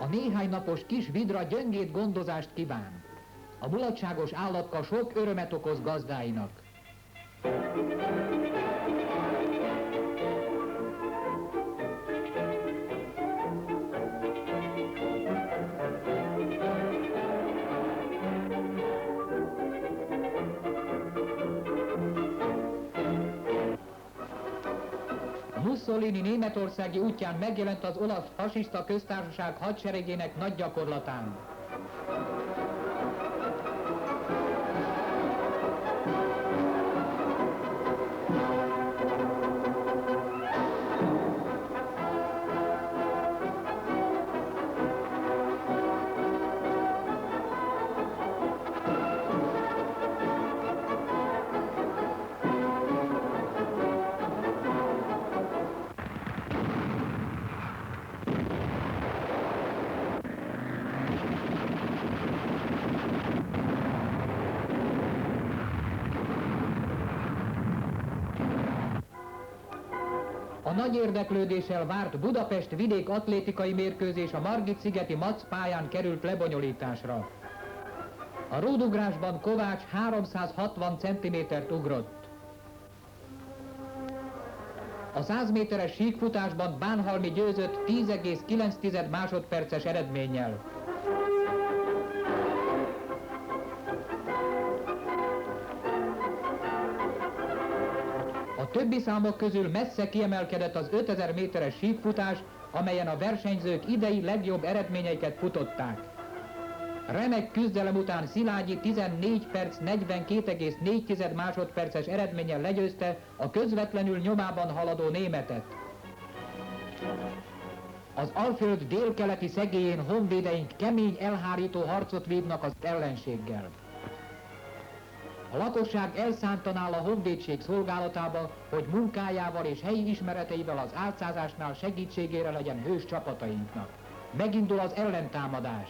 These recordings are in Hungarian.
A néhány napos kis vidra gyöngét gondozást kíván. A mulatságos állatka sok örömet okoz gazdáinak. Mussolini németországi útján megjelent az olasz fasiszta köztársaság hadseregének nagy gyakorlatán. A nagy érdeklődéssel várt Budapest vidék atlétikai mérkőzés a Margit-szigeti Mac pályán került lebonyolításra. A rúdugrásban Kovács 360 cm-t ugrott. A 100 méteres síkfutásban Bánhalmi győzött 10,9 másodperces eredménnyel. A többi számok közül messze kiemelkedett az 5000 méteres síkfutás, amelyen a versenyzők idei legjobb eredményeiket futották. Remek küzdelem után Szilágyi 14 perc 42,4 másodperces eredménnyel legyőzte a közvetlenül nyomában haladó németet. Az Alföld délkeleti szegélyén honvédeink kemény elhárító harcot vívnak az ellenséggel. A lakosság elszántan áll a honvédség szolgálatába, hogy munkájával és helyi ismereteivel az álcázásnál segítségére legyen hős csapatainknak. Megindul az ellentámadás.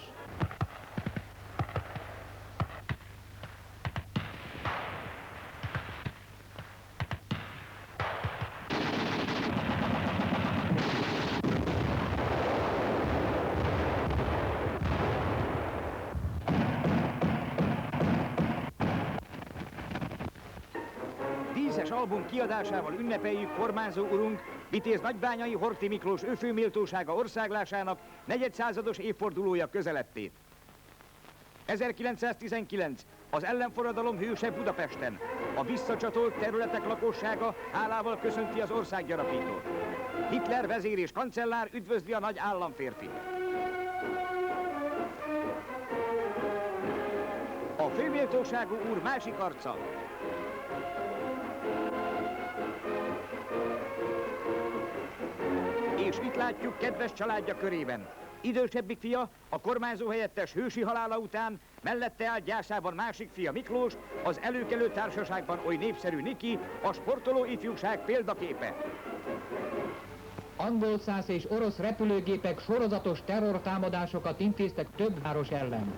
Díszes album kiadásával ünnepeljük kormányzó urunk, Vitéz Nagybányai Horthy Miklós őfőméltósága országlásának negyedszázados évfordulója közelettét. 1919. Az ellenforradalom hőse Budapesten. A visszacsatolt területek lakossága hálával köszönti az országgyarapítót. Hitler vezér és kancellár üdvözli a nagy államférfit. A főméltóságú úr másik arca. És itt látjuk kedves családja körében. Idősebbik fia, a kormányzó helyettes hősi halála után mellette áll gyászában másik fia Miklós, az előkelő társaságban oly népszerű Niki, a sportoló ifjúság példaképe. Angol szász és orosz repülőgépek sorozatos terrortámadásokat intéztek több város ellen.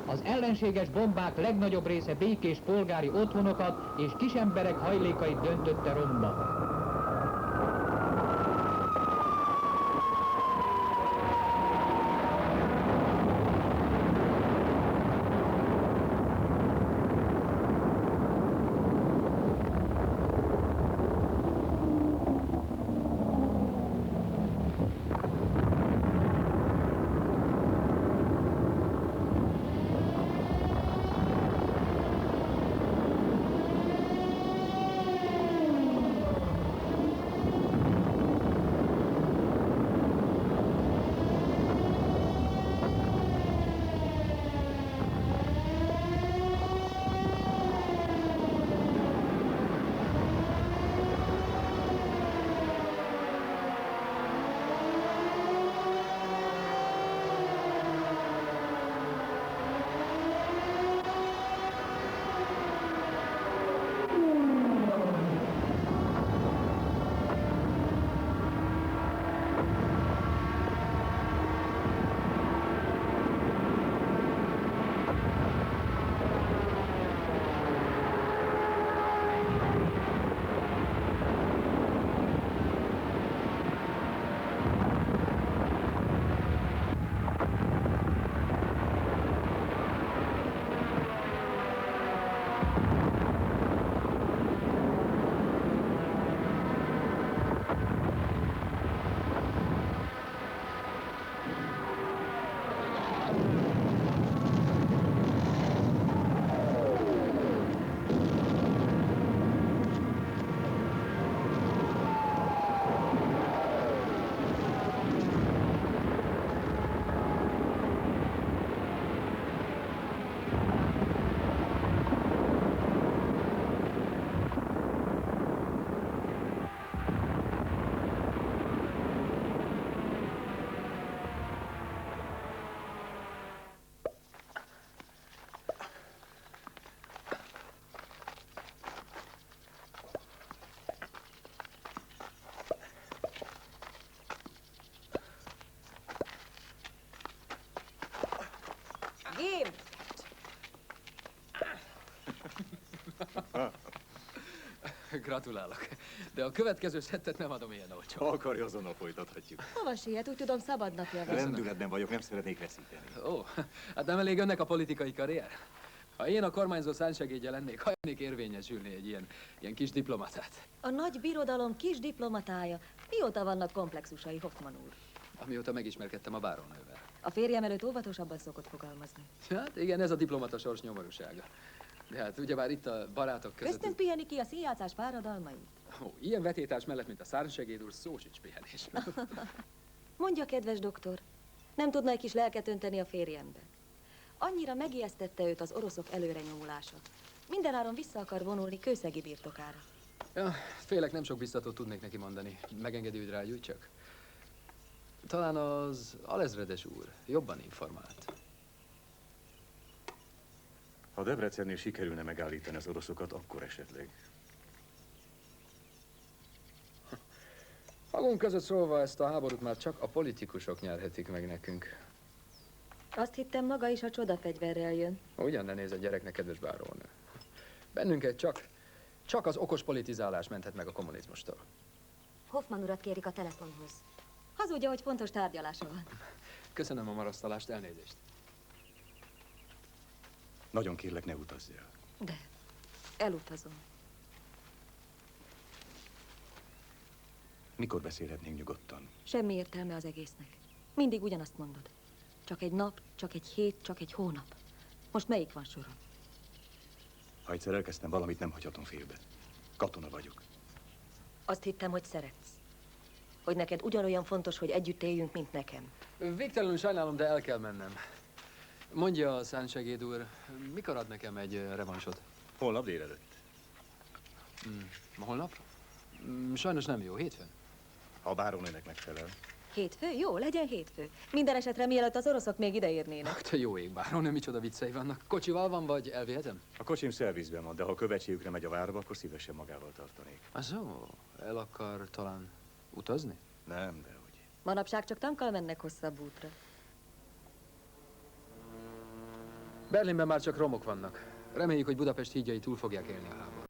Az ellenséges bombák legnagyobb része békés polgári otthonokat és kisemberek hajlékait döntötte romba. Gratulálok. De a következő szettet nem adom ilyen olcsó. Ha akarja, azonnal folytathatjuk. Hova siet? Úgy tudom, szabad napja van. Rendületben vagyok, nem szeretnék veszíteni. Ó, hát nem elég önnek a politikai karrier? Ha én a kormányzó szánsegédje lennék, hajlanék érvényesülni egy ilyen kis diplomatát. A nagy birodalom kis diplomatája. Mióta vannak komplexusai, Hoffman úr? Amióta megismerkedtem a bárónővel. A férjem előtt óvatosabban szokott fogalmazni. Hát igen, ez a diplomata sors nyomorúsága. De hát ugyebár itt a barátok között... Köztünk piheni ki a színjátszás fáradalmait. Ó, ilyen vetétás mellett, mint a szárnysegéd úr, szó sincs pihenés. Mondja, kedves doktor, nem tudna egy kis lelket önteni a férjembe? Annyira megijesztette őt az oroszok előrenyomulása. Mindenáron vissza akar vonulni kőszegi birtokára. Ja, félek nem sok biztatót tudnék neki mondani. Megengedi, hogy rágyújtsak? Talán az alezredes úr jobban informált. Ha Debrecennél sikerülne megállítani az oroszokat, akkor esetleg. Magunk között szólva ezt a háborút már csak a politikusok nyerhetik meg nekünk. Azt hittem, maga is a csodafegyverrel jön. Ugyan ne néz a gyereknek, kedves bárónő. Bennünket csak az okos politizálás menthet meg a kommunizmustól. Hoffman urat kérik a telefonhoz. Hazudja, hogy fontos tárgyalása van. Köszönöm a marasztalást, elnézést. Nagyon kérlek, ne utazz el. De elutazom. Mikor beszélhetnénk nyugodtan? Semmi értelme az egésznek. Mindig ugyanazt mondod. Csak egy nap, csak egy hét, csak egy hónap. Most melyik van soron? Ha egyszer elkezdtem valamit, nem hagyhatom félbe. Katona vagyok. Azt hittem, hogy szeretsz. Hogy neked ugyanolyan fontos, hogy együtt éljünk, mint nekem. Végtelenül sajnálom, de el kell mennem. Mondja a szánsegéd úr, mikor ad nekem egy revansot? Holnap délelőtt. Holnap? Sajnos nem jó, hétfőn. Ha a bárónőnek megfelel. Hétfő? Jó, legyen hétfő. Minden esetre mielőtt az oroszok még ideérnének. Te jó ég, bárónő, micsoda viccei vannak. Kocsival van, vagy elvihetem? A kocsim szervizben van, de ha a követségükre megy a várba, akkor szívesen magával tartanék. Azó, el akar talán utazni? Nem, dehogy. Manapság csak tankkal mennek hosszabb útra. Berlinben már csak romok vannak. Reméljük, hogy Budapest hídjai túl fogják élni a háborút.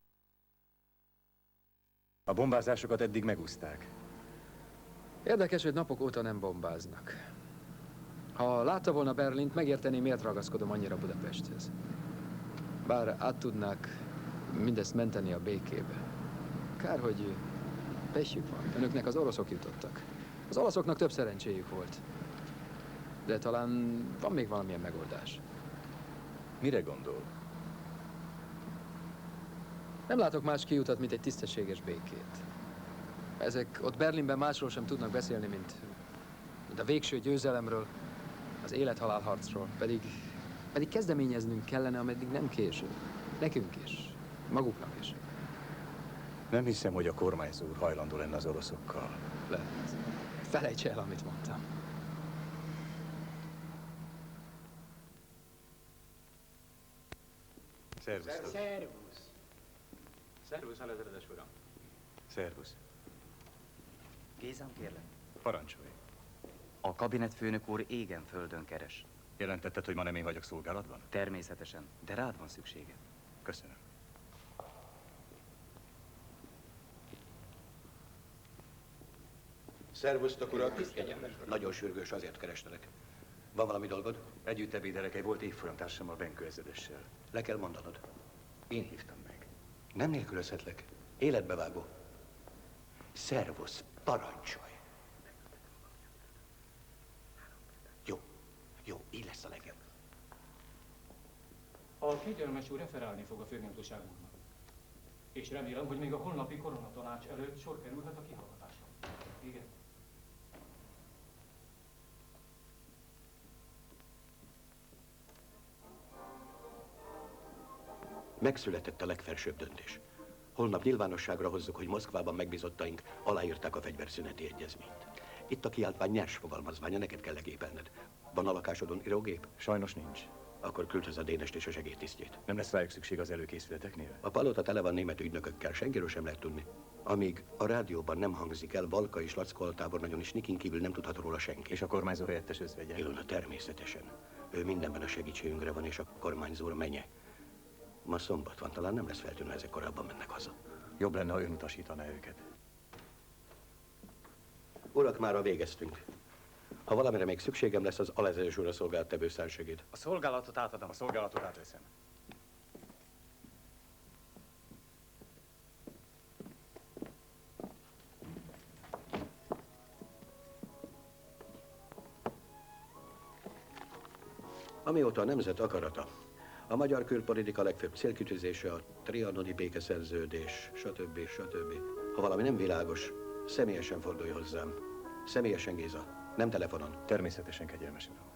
A bombázásokat eddig megúszták. Érdekes, hogy napok óta nem bombáznak. Ha látta volna Berlint, megértené, miért ragaszkodom annyira Budapesthez. Bár át tudnák mindezt menteni a békébe. Kár, hogy pesjük van. Önöknek az oroszok jutottak. Az olaszoknak több szerencséjük volt. De talán van még valamilyen megoldás. Mire gondol? Nem látok más kiutat, mint egy tisztességes békét. Ezek ott Berlinben másról sem tudnak beszélni, mint a végső győzelemről, az élet-halál harcról. Pedig kezdeményeznünk kellene, ameddig nem késő. Nekünk is. Maguknak is. Nem hiszem, hogy a kormányzó úr hajlandó lenne az oroszokkal. Lehet. Felejts el, amit mondtam. Szervusz. Szervusz. Szervusz, alezredes uram. Szervusz. Gézám, kérlek. Parancsolj. A kabinetfőnök úr égen földön keres. Jelentetted, hogy ma nem én vagyok szolgálatban? Természetesen, de rád van szüksége. Köszönöm. Szervusztok, urak! Nagyon sürgős, azért kerestelek. Van valami dolgod? Együtt ebédelek egy volt évfolyamtársammal, Benkő ezredessel. Le kell mondanod. Én hívtam meg. Nem nélkülözhetlek. Életbevágó. Szervusz, parancsolj! Jó, így lesz a legjobb. A kegyelmes úr referálni fog a főméltóság úrnak. És remélem, hogy még a holnapi koronatanács előtt sor kerülhet a kihallgatásra. Igen. Megszületett a legfelsőbb döntés. Holnap nyilvánosságra hozzuk, hogy Moszkvában megbízottaink aláírták a fegyverszüneti egyezményt. Itt a kiáltvány nyers fogalmazványa, neked kell legépelned. Van a lakásodon írógép? Sajnos nincs. Akkor küldhöz a Dénest és a segédtisztjét. Nem lesz rájuk szükség az előkészületeknél? A palota tele van német ügynökökkel, senkiről sem lehet tudni. Amíg a rádióban nem hangzik el, Valka és Lackó altábornagyon is Nikin kívül nem tudhat róla senki. És a kormányzó helyettes özvegye? Ilona, természetesen. Ő mindenben a segítségünkre van, és a kormányzó menye. Ma szombat van, talán nem lesz feltűnő, ezek korábban mennek haza. Jobb lenne, ha ön utasítaná őket. Urak, mára végeztünk. Ha valamire még szükségem lesz, az alezredes úrra szolgált tevőszársegéd. A szolgálatot átadom. A szolgálatot átveszem. Amióta a nemzet akarata, a magyar külpolitika legfőbb célkitűzése a trianoni békeszerződés, stb. Ha valami nem világos, személyesen fordulj hozzám. Személyesen, Géza, nem telefonon. Természetesen, kegyelmes uram.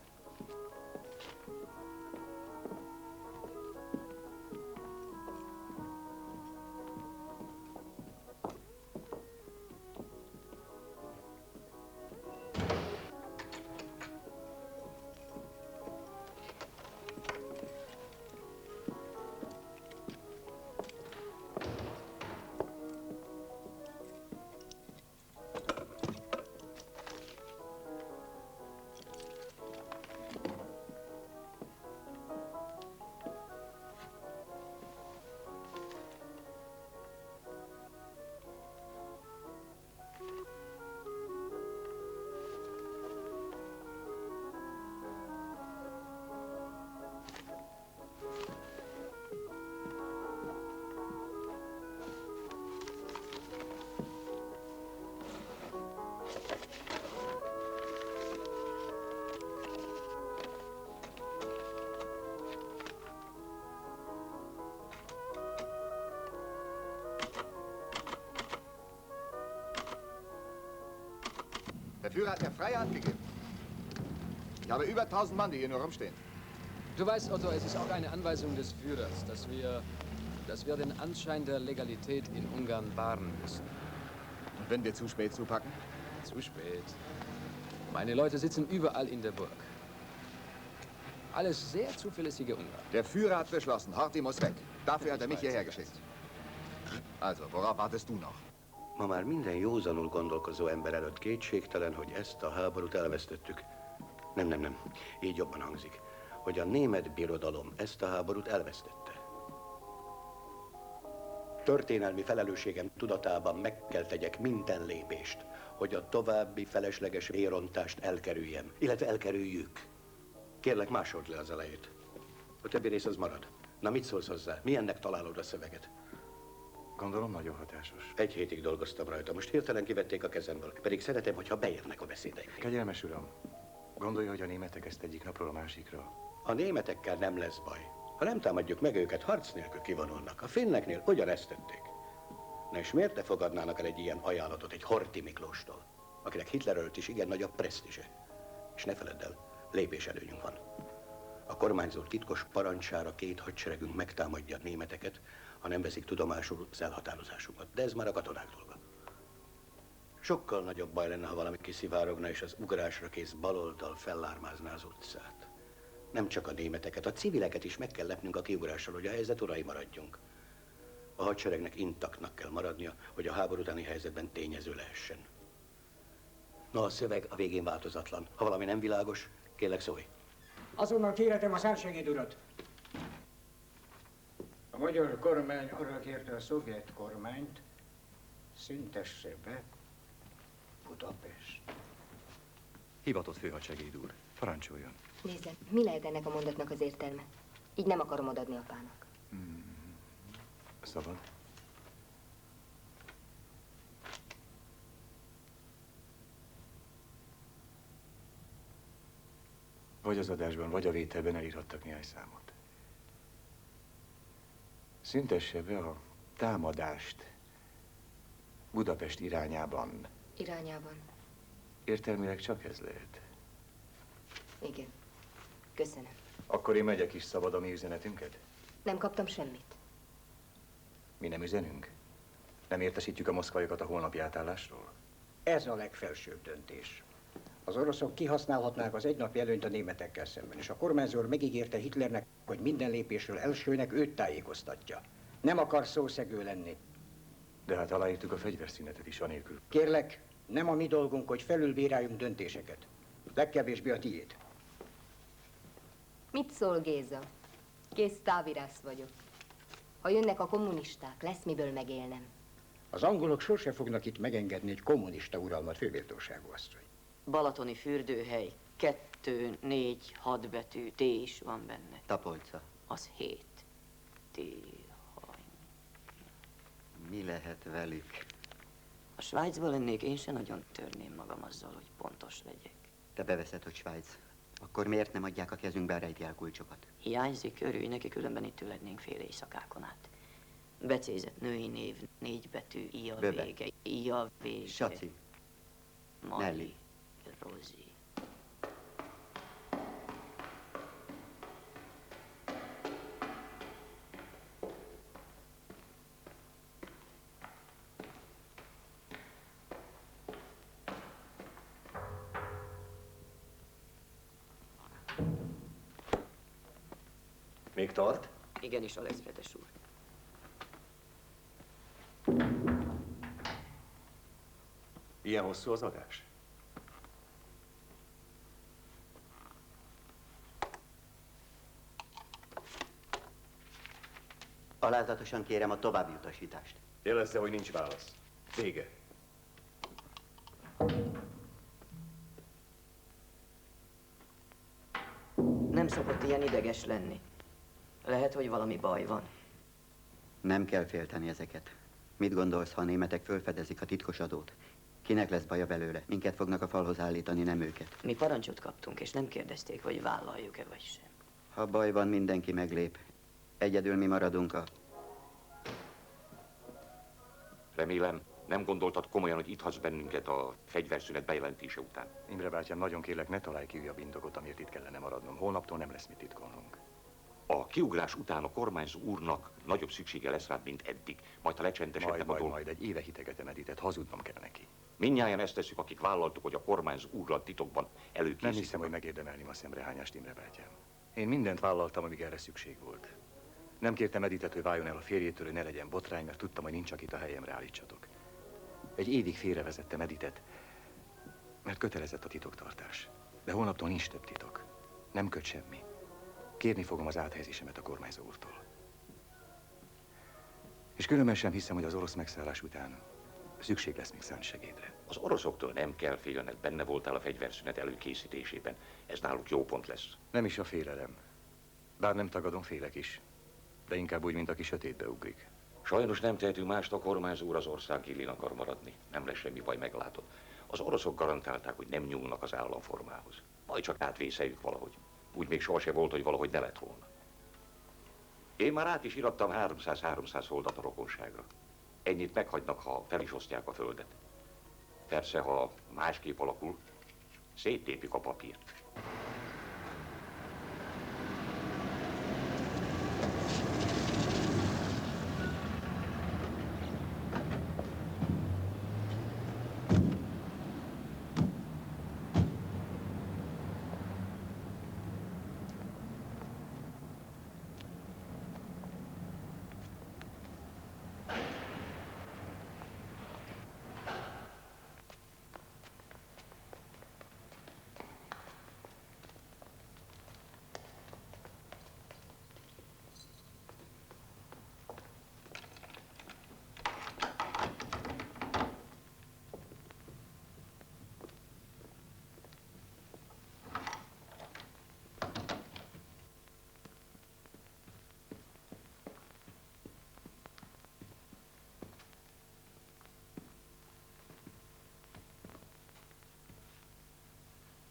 Der Führer hat mir freie Hand gegeben. Ich habe über 1000 Mann, die hier nur rumstehen. Du weißt, Otto, es ist auch eine Anweisung des Führers, dass wir den Anschein der Legalität in Ungarn wahren müssen. Und wenn wir zu spät zupacken? Zu spät. Meine Leute sitzen überall in der Burg. Alles sehr zuverlässige Ungarn. Der Führer hat beschlossen, Horthy muss weg. Dafür hat er mich hierher geschickt. Also, worauf wartest du noch? Ma már minden józanul gondolkozó ember előtt kétségtelen, hogy ezt a háborút elvesztettük. Nem. Így jobban hangzik. Hogy a német birodalom ezt a háborút elvesztette. Történelmi felelősségem tudatában meg kell tegyek minden lépést, hogy a további felesleges vérontást elkerüljem, illetve elkerüljük. Kérlek, másold le az elejét. A többi rész az marad. Na, mit szólsz hozzá? Milyennek találod a szöveget? Gondolom nagyon hatásos. 1 hétig dolgoztam rajta, most hirtelen kivették a kezemből. Pedig szeretem, hogyha beérnek a beszédeim. Kegyelmes uram, gondolja, hogy a németek ezt egyik napról a másikra? A németekkel nem lesz baj. Ha nem támadjuk meg őket, harc nélkül kivonulnak. A finneknél ugyanezt tették. Na és miért ne fogadnának el egy ilyen ajánlatot egy Horthy Miklóstól, akinek Hitler előtt is igen nagy a presztízse? És ne feledd el, lépéselőnyünk van. A kormányzó titkos parancsára 2 hadseregünk megtámadja a németeket, ha nem veszik tudomásul az elhatározásunkat. De ez már a katonák dolga. Sokkal nagyobb baj lenne, ha valami kiszivárogna, és az ugrásra kész baloldal fellármázná az utcát. Nem csak a németeket, a civileket is meg kell lepnünk a kiugrással, hogy a helyzet urai maradjunk. A hadseregnek intaktnak kell maradnia, hogy a háború utáni helyzetben tényező lehessen. Na, a szöveg a végén változatlan. Ha valami nem világos, kérlek szólj. Azonnal kérhetem a szársegéd urat. A magyar kormány arra kérte a szovjet kormányt, szüntesse be Budapest. Hivatott főhadsegéd úr. Parancsoljon. Nézze, mi lehet ennek a mondatnak az értelme? Így nem akarom odaadni apának. Szabad. Vagy az adásban, vagy a vételben elírhattak néhány számot. Szüntesse be a támadást Budapest irányában. Irányában? Értelmileg csak ez lehet. Igen. Köszönöm. Akkor én megyek is, szabad a mi üzenetünket? Nem kaptam semmit. Mi nem üzenünk? Nem értesítjük a moszkvaiakat a holnapi átállásról? Ez a legfelsőbb döntés. Az oroszok kihasználhatnák az egynapi előnyt a németekkel szemben, és a kormányzó megígérte Hitlernek, hogy minden lépésről elsőnek őt tájékoztatja. Nem akar szószegő lenni. De hát aláírtuk a fegyverszünetet is anélkül. Kérlek, nem a mi dolgunk, hogy felülbíráljunk döntéseket. Legkevésbé a tiéd. Mit szól Géza? Kész távirász vagyok. Ha jönnek a kommunisták, lesz miből megélnem. Az angolok sose fognak itt megengedni egy kommunista uralmat, főméltóságú asszony. Balatoni fürdőhely, 2, 4, 6 betű, T is van benne. Tapolca. Az 7. T, Mi lehet velük? Ha Svájcban lennék, én se nagyon törném magam azzal, hogy pontos legyek. Te beveszed, hogy Svájc. Akkor miért nem adják a kezünkbe a rejtjelkulcsokat? Hiányzik, örülj neki, különben itt ülhetnénk fél éjszakákon át. Becézett női név, 4 betű, I a Böbe. vége, I a vége. Saci. Mali, Nelly. Rozi. Még tart? Igenis, Alexfredes úr. Ilyen hosszú az adás? Alázatosan kérem a további utasítást. Jelezze, hogy nincs válasz. Vége. Nem szokott ilyen ideges lenni. Lehet, hogy valami baj van. Nem kell félteni ezeket. Mit gondolsz, ha a németek fölfedezik a titkos adót? Kinek lesz baja belőle? Minket fognak a falhoz állítani, nem őket. Mi parancsot kaptunk, és nem kérdezték, hogy vállaljuk-e vagy sem. Ha baj van, mindenki meglép. Egyedül mi maradunk a... Remélem, nem gondoltad komolyan, hogy itt hagysz bennünket a fegyverszünet bejelentése után. Imre bátyám, nagyon kérlek, ne találj ki újabb indogot, amiért itt kellene maradnom. Holnaptól nem lesz mit titkolnunk. A kiugrás után a kormányzó úrnak nagyobb szüksége lesz rád, mint eddig. Majd, ha lecsendesedtem a dolog... Majd egy éve hitegetem Editet, hazudnom kell neki. Mindnyájan ezt tesszük, akik vállaltuk, hogy a kormányzó úrral titokban előkészítem. Nem hiszem, hogy megérdemelném a szemrehányást, Imre bátyám. Én mindent vállaltam, amíg erre szükség volt. Nem kértem Editet, hogy váljon el a férjétől, hogy ne legyen botrány, mert tudtam, hogy nincs, akit a helyemre állítsatok. Egy évig félrevezettem Editet, mert kötelezett a titoktartás. De holnaptól nincs több titok. Nem köt semmi. Kérni fogom az áthelyezésemet a kormányzó úrtól. És különben sem hiszem, hogy az orosz megszállás után szükség lesz még szánt segédre. Az oroszoktól nem kell félned, benne voltál a fegyverszünet előkészítésében. Ez náluk jó pont lesz. Nem is a félelem. Bár nem tagadom, félek is. De inkább úgy, mint aki sötétbe ugrik. Sajnos nem tehetünk mást, a kormányzó úr az ország élén akar maradni. Nem lesz semmi baj, meglátod. Az oroszok garantálták, hogy nem nyúlnak az államformához. Majd csak átvészeljük valahogy. Úgy még sohasem volt, hogy valahogy ne lett volna. Én már át is irattam 300 holdat a rokonságra. Ennyit meghagynak, ha fel is osztják a földet. Persze, ha másképp alakul, széttépjük a papírt.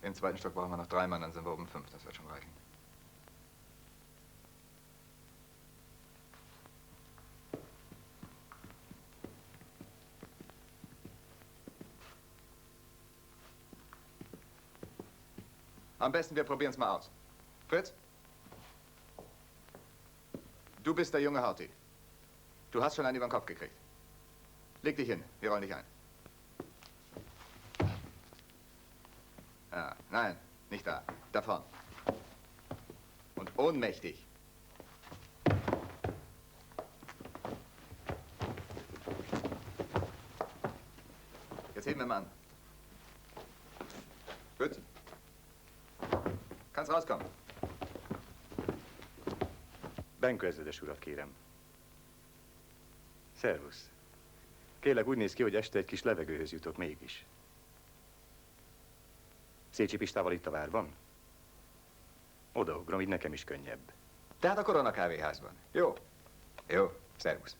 Im zweiten Stock brauchen wir noch 3 Mann, dann sind wir oben 5. Das wird schon reichen. Am besten, wir probieren es mal aus. Fritz? Du bist der junge Horthy. Du hast schon einen über den Kopf gekriegt. Leg dich hin, wir rollen dich ein. Ja, nein, nicht da. Da vorne. Und ohnmächtig. Jetzt heben wir mal an. Gut. Kannst rauskommen. Benko ezredes urat kérem. Szervusz. Kérlek, úgy néz ki, hogy este egy kis levegőhöz jutok mégis. Szécsi Pistával itt a várban? Odaugrom, így nekem is könnyebb. Tehát a Korona kávéházban. Jó. Jó, szervusz.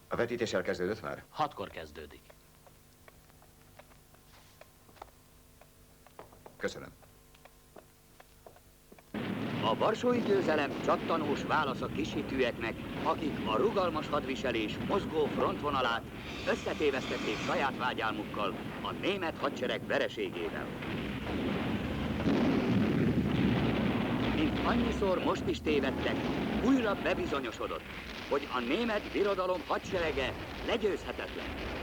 A vetítés elkezdődött már? 6-kor kezdődik. Köszönöm. A varsói győzelem csattanós válasz a kishitűeknek, akik a rugalmas hadviselés mozgó frontvonalát összetévesztették saját vágyálmukkal a német hadsereg vereségével. Mint annyiszor most is tévedtek, újra bebizonyosodott, hogy a német birodalom hadserege legyőzhetetlen.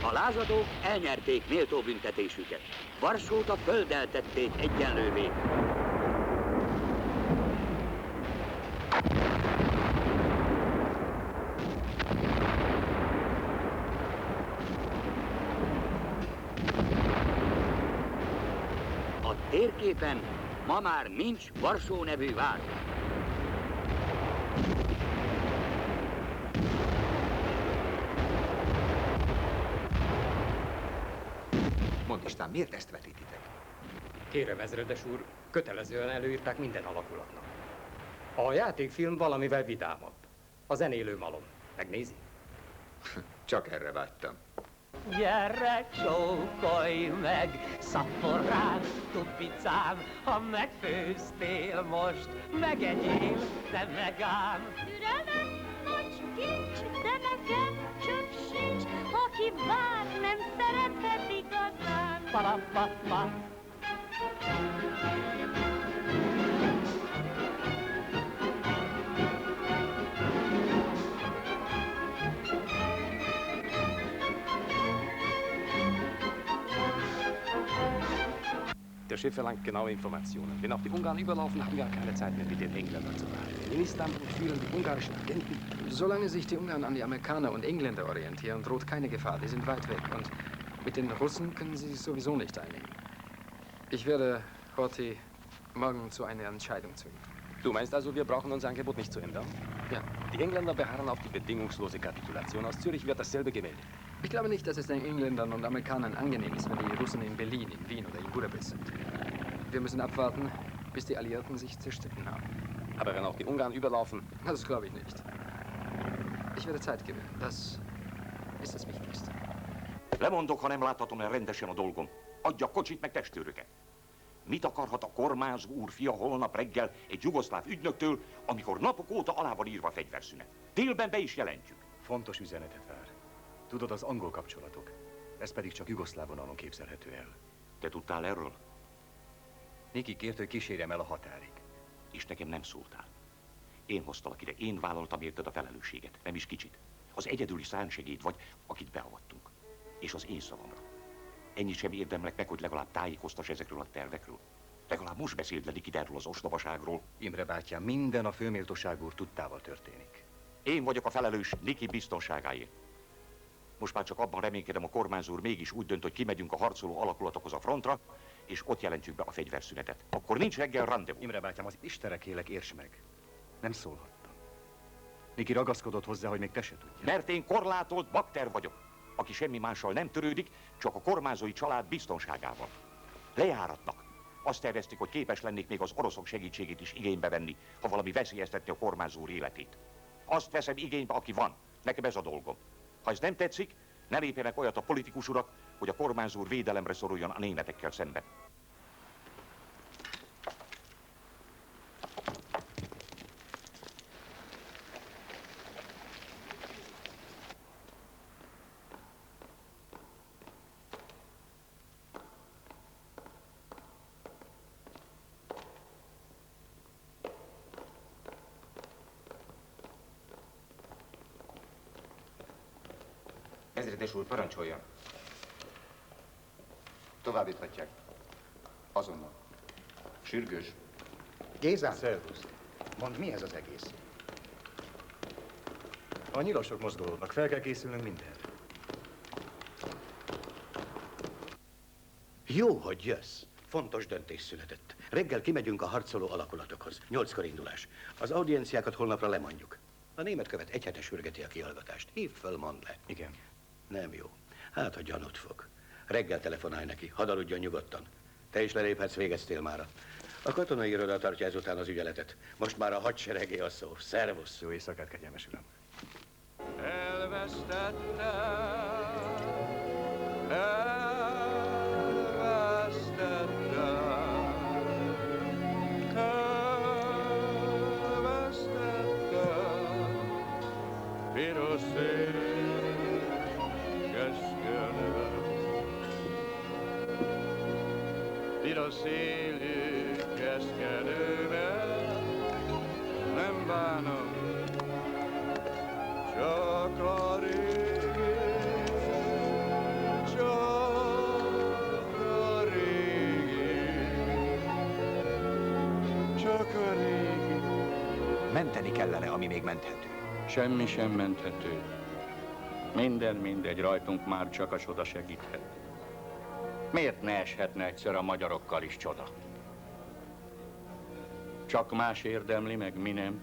A lázadók elnyerték méltó büntetésüket. Varsót a földdel tették egyenlővé. A térképen ma már nincs Varsó nevű város. Mondd István, miért ezt vetítitek? Kérem, ezredes úr, kötelezően előírták minden alakulatnak. A játékfilm valamivel vidámabb. A zenélő malom. Megnézi? Csak erre vágytam. Gyere, csókolj meg, szaporán, tupicám, ha megfőztél most, megegyél, de megám. Türelem, nagy kincs, de nekem csak sincs, aki vár, nem szerethet igazán. Pa-pa-pa-pa. Der Chef verlangt genaue Informationen. Wenn auch die Ungarn überlaufen, haben wir keine Zeit mehr, mit den Engländern zu verhandeln. In Istanbul führen die ungarischen Agenten. Solange sich die Ungarn an die Amerikaner und Engländer orientieren, droht keine Gefahr. Die sind weit weg. Und mit den Russen können sie sich sowieso nicht einigen. Ich werde Horthy morgen zu einer Entscheidung zwingen. Du meinst also, wir brauchen unser Angebot nicht zu ändern? Ja. Die Engländer beharren auf die bedingungslose Kapitulation. Aus Zürich wird dasselbe gemeldet. Ich glaube nicht, dass es den Engländern und Amerikanern angenehm ist, wenn die Russen in Berlin, in Wien oder in Budapest sind. Wir müssen abwarten, bis die Alliierten sich zerstritten haben. Aber wenn auch die Ungarn überlaufen? Das glaube ich nicht. Ich werde Zeit gewinnen. Das ist das Wichtigste. Lemondok, ha nem láthatom el rendesen a dolgom. Adja kocsit meg testőröket. Mit akarhat a kormányzó úr fia holnap reggel egy jugoszláv ügynöktől, amikor napok óta alá van írva a fegyverszünet? Délben be is jelentjük. Fontos üzenetet vár. Tudod, az angol kapcsolatok. Ez pedig csak jugoszláv vonalon képzelhető el. Te tudtál erről? Niki kért, hogy kísérjem el a határig. És nekem nem szóltál. Én hoztalak ide, én vállaltam érted a felelősséget, nem is kicsit. Az egyedüli szánsegéd vagy, akit beavattunk. És az én szavamra. Ennyit sem érdemlek meg, hogy legalább tájékoztass ezekről a tervekről. Legalább most beszéld le Nikit erről az ostobaságról. Imre bátyám, minden a főméltóság úr tudtával történik. Én vagyok a felelős Niki biztonságáért. Most már csak abban reménykedem, a kormányzó úr mégis úgy dönt, hogy kimegyünk a harcoló alakulatokhoz a frontra, és ott jelentjük be a fegyverszünetet. Akkor nincs reggel rendezvú. Imre bátyám, az Istenre kérlek, érts meg. Nem szólhattam. Niki ragaszkodott hozzá, hogy még te se tudja. Mert én korlátolt bakter vagyok, aki semmi mással nem törődik, csak a kormányzói család biztonságával. Lejáratnak. Azt tervezték, hogy képes lennék még az oroszok segítségét is igénybe venni, ha valami veszélyeztetni a kormányzó úr életét. Azt veszem igénybe, aki van. Nekem ez a dolgom. Ha ez nem tetszik, ne lépjenek olyat a politikus urak, hogy a kormányzó úr védelemre szoruljon a németekkel szemben. Ezredes úr, parancsoljon. Továbbíthatják. Azonnal. Sürgős. Géza? Szervusz. Mondd, mi ez az egész? A nyilosok mozgolódnak, fel kell készülnünk mindenre. Jó, hogy jössz. Fontos döntés született. Reggel kimegyünk a harcoló alakulatokhoz. 8-kor indulás. Az audienciákat holnapra lemondjuk. A német követ egy hetes sürgeti a kihallgatást. Hívd föl, mondd le. Igen. Nem jó. Hát, ha gyanút fog. Reggel telefonálj neki, hadd aludjon nyugodtan. Te is leléphetsz, végeztél mára. A katonai iroda tartja ezután az ügyeletet. Most már a hadseregé a szó. Szervusz. Jó éjszakát, kegyelmes uram. Piros szél, keskene, piros szélű keszkenővel, nem bánom, csak a régi, csak a régi, csak a régi. Menteni kellene, ami még menthető. Semmi sem menthető. Minden mindegy, rajtunk már csak a csoda segíthet. Miért ne eshetne egyszer a magyarokkal is csoda? Csak más érdemli, meg mi nem.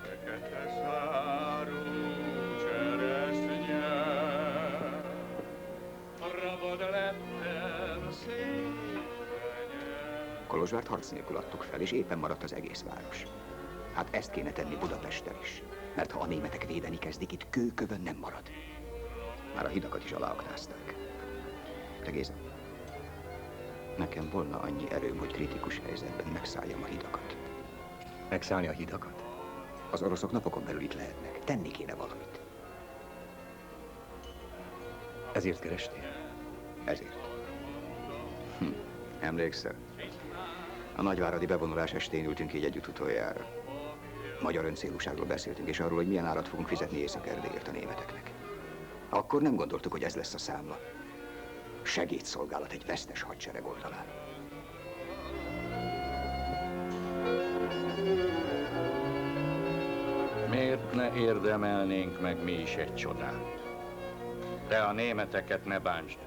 Fekete szárú cseresznye, rabod lettem szépenye. Kolozsvárt harc nélkül adtuk fel, és éppen maradt az egész város. Hát ezt kéne tenni Budapesten is. Mert ha a németek védeni kezdik, itt kőkövön nem marad. Már a hidakat is aláaknázták. De Géza, nekem volna annyi erőm, hogy kritikus helyzetben megszálljam a hidakat. Megszállni a hidakat? Az oroszok napokon belül itt lehetnek. Tenni kéne valamit. Ezért kerestél? Ezért. Emlékszel? A nagyváradi bevonulás estén ültünk így együtt utoljára. Magyar öncélúságról beszéltünk, és arról, hogy milyen árat fogunk fizetni Észak-Erdélyért a németeknek. Akkor nem gondoltuk, hogy ez lesz a számla. Segédszolgálat egy vesztes hadsereg oldalán. Miért ne érdemelnénk meg mi is egy csodát? De a németeket ne bántsd.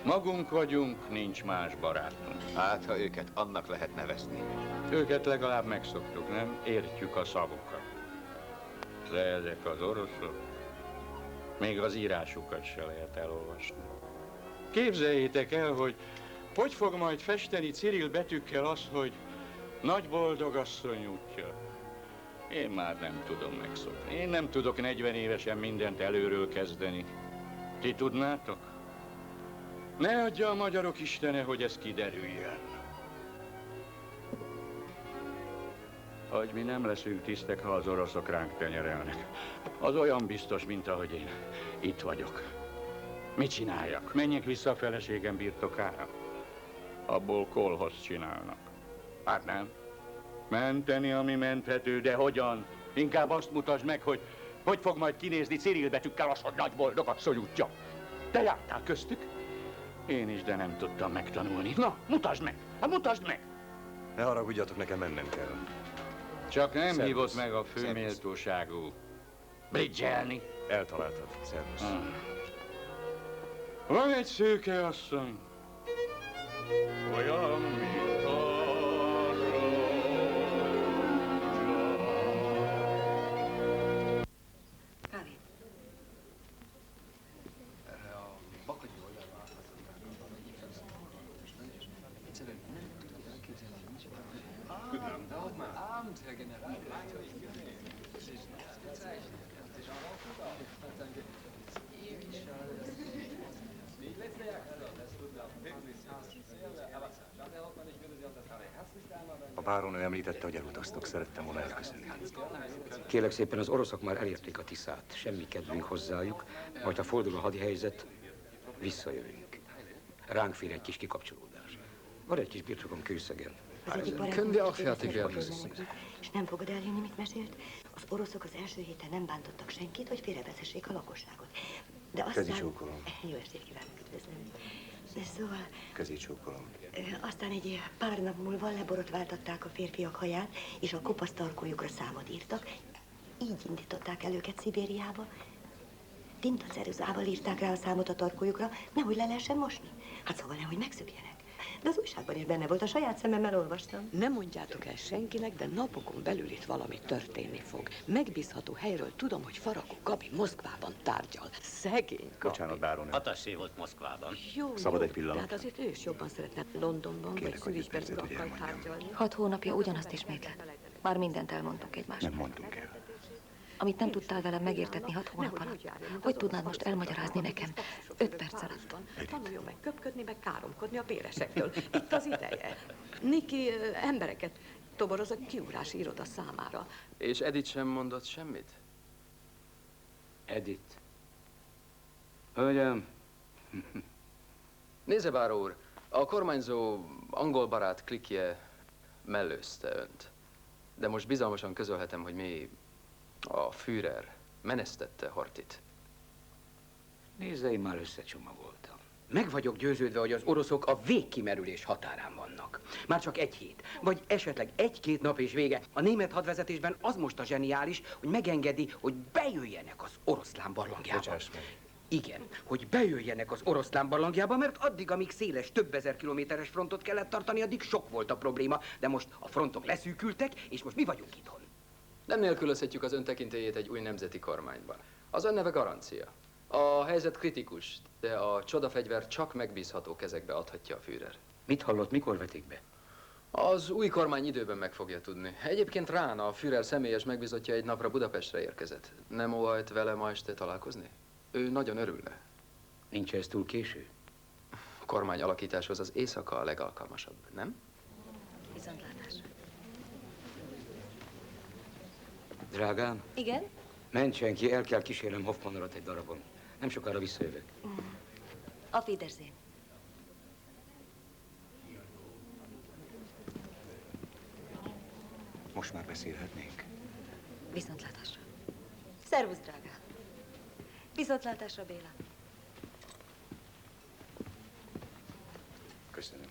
Magunk vagyunk, nincs más barátunk. Hát, ha őket annak lehet nevezni. Őket legalább megszoktuk, nem? Értjük a szavukat. De ezek az oroszok, még az írásukat se lehet elolvasni. Képzeljétek el, hogy fog majd festeni Cirill betűkkel az, hogy nagy boldog asszony útja. Én már nem tudom megszokni. Én nem tudok 40 évesen mindent előről kezdeni. Ti tudnátok? Ne adja a magyarok istene, hogy ez kiderüljön. Hogy mi nem leszünk tisztek, ha az oroszok ránk tenyerelnek. Az olyan biztos, mint ahogy én. Itt vagyok. Mit csináljak? Menjek vissza a feleségem birtokára? Abból kolhoz csinálnak. Hát nem. Menteni, ami menthető, de hogyan? Inkább azt mutasd meg, hogy fog majd kinézni Cirill betűkkel az, hogy nagy boldog asszony útja. Te jártál köztük? Én is, de nem tudtam megtanulni. Na, mutasd meg! Hát mutasd meg! Ne haragudjatok, nekem mennem kell. Csak nem Szervusz. hívott meg a főméltóságú. Bridgelni? Eltaláltad. Szervusz. Van egy szőke asszony. Olyan, mint a A báronő említette, hogy elutaztok. Szerettem volna elköszönni. Kérlek szépen, az oroszok már elérték a Tiszát. Semmi kedvünk hozzájuk, majd ha fordul a hadihelyzet, visszajövünk. Ránk fér egy kis kikapcsolódás. Van egy kis birtokom Kőszegen. Az egyik Können wir auch barátom fertig werden? és nem fogod eljönni, mit mesélt? Az oroszok az első héten nem bántottak senkit, hogy félrevezessék a lakosságot. De aztán... Kezi csókolom. Jó estét kívánok, üdvözlöm. Szóval... Kezi csókolom. Aztán egy pár nap múlva leborotváltatták a férfiak haját, és a kopasztarkójukra számot írtak. Így indították el őket Szibériába. tintaceruzával írták rá a számot a tarkójukra, nehogy le lehessen mosni. Hát szóval nehogy megszökjenek. De az újságban is benne volt, a saját szememmel olvastam. Nem mondjátok el senkinek, de napokon belül itt valami történni fog. Megbízható helyről tudom, hogy Faragó Gabi Moszkvában tárgyal. Szegény Gabi. Bocsánat, báron. Hatassé volt Moszkvában. Jó, Szabad jó, egy pillanat? de hát azért ő is jobban szeretne Londonban, vagy Szülisben urakkal tárgyalni. 6 hónapja ugyanazt ismétled. Már mindent elmondtunk egymásnak. Nem mondtunk el. Amit nem tudtál velem megértetni 6 hónap alatt, hogy tudnád most elmagyarázni nekem 5 perc alatt? Tanuljon meg köpködni, meg káromkodni a béresektől. Itt az ideje. Niki embereket toboroz a kiugrási iroda számára. És Edith sem mondott semmit? Edith. Hölgyem. Nézze, báró úr, a kormányzó angol barát klikje mellőzte önt. De most bizalmasan közölhetem, hogy mi a Führer menesztette Horthyt. Nézze, én már összecsomagoltam. Meg vagyok győződve, hogy az oroszok a végkimerülés határán vannak. Már csak egy hét, vagy esetleg 1-2 nap és vége. A német hadvezetésben az most a zseniális, hogy megengedi, hogy bejöjjenek az oroszlán barlangjába. Bocsáss meg. Igen, hogy bejöjjenek az oroszlán barlangjába, mert addig, amíg széles, több ezer kilométeres frontot kellett tartani, addig sok volt a probléma. De most a frontok leszűkültek, és most mi vagyunk itthon. Nem nélkülözhetjük az ön tekintélyét egy új nemzeti kormányban. Az ön neve garancia. A helyzet kritikus, de a csodafegyver csak megbízható kezekbe adhatja a Führer. Mit hallott, mikor vetik be? Az új kormány időben meg fogja tudni. Egyébként Rán, a Führer személyes megbízottja egy napra Budapestre érkezett. Nem óhajt vele ma este találkozni? Ő nagyon örülne. Nincs ez túl késő? A kormány alakításhoz az éjszaka a legalkalmasabb, nem? Viszontlátásra. Drágám? Igen? Mentsen ki, el kell kísérnem Hoffmann urat egy darabon. Nem sokára visszajövök. A Wiedersehen. Most már beszélhetnénk. Viszontlátásra. Szervusz, drága. Viszontlátásra, Béla. Köszönöm.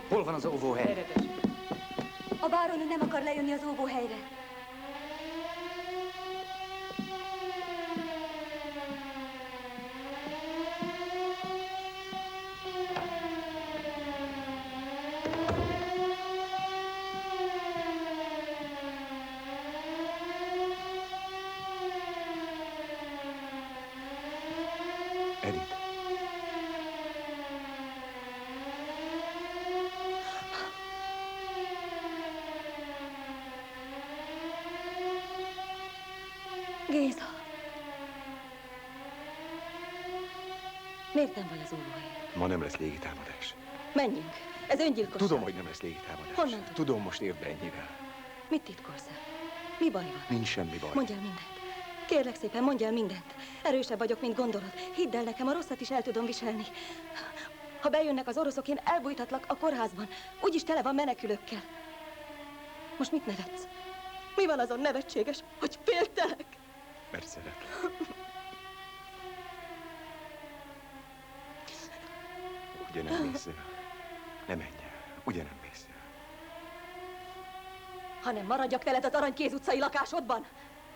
Hol van az óvóhely? A báron nem akar lejönni az óvóhelyre. Edith. Géza. Miért nem vagy az óvóhelyen? Ma nem lesz légitámadás. Menjünk. Ez öngyilkosság. Tudom, hogy nem lesz légitámadás. Honnan tudod? Tudom, most érd be ennyivel. Mit titkolsz el? Mi baj van? Nincs semmi baj. Mondj el mindent. Kérlek szépen, mondj el mindent. Erősebb vagyok, mint gondolod. Hidd el nekem, a rosszat is el tudom viselni. Ha bejönnek az oroszok, én elbújtatlak a kórházban. Úgyis tele van menekülőkkel. Most mit nevetsz? Mi van azon nevetséges, hogy féltelek? Mert szeretlek. Ugye nem mész el? Ne menj el. Ugye nem mész el? Hanem maradjak veled az Aranykéz utcai lakásodban,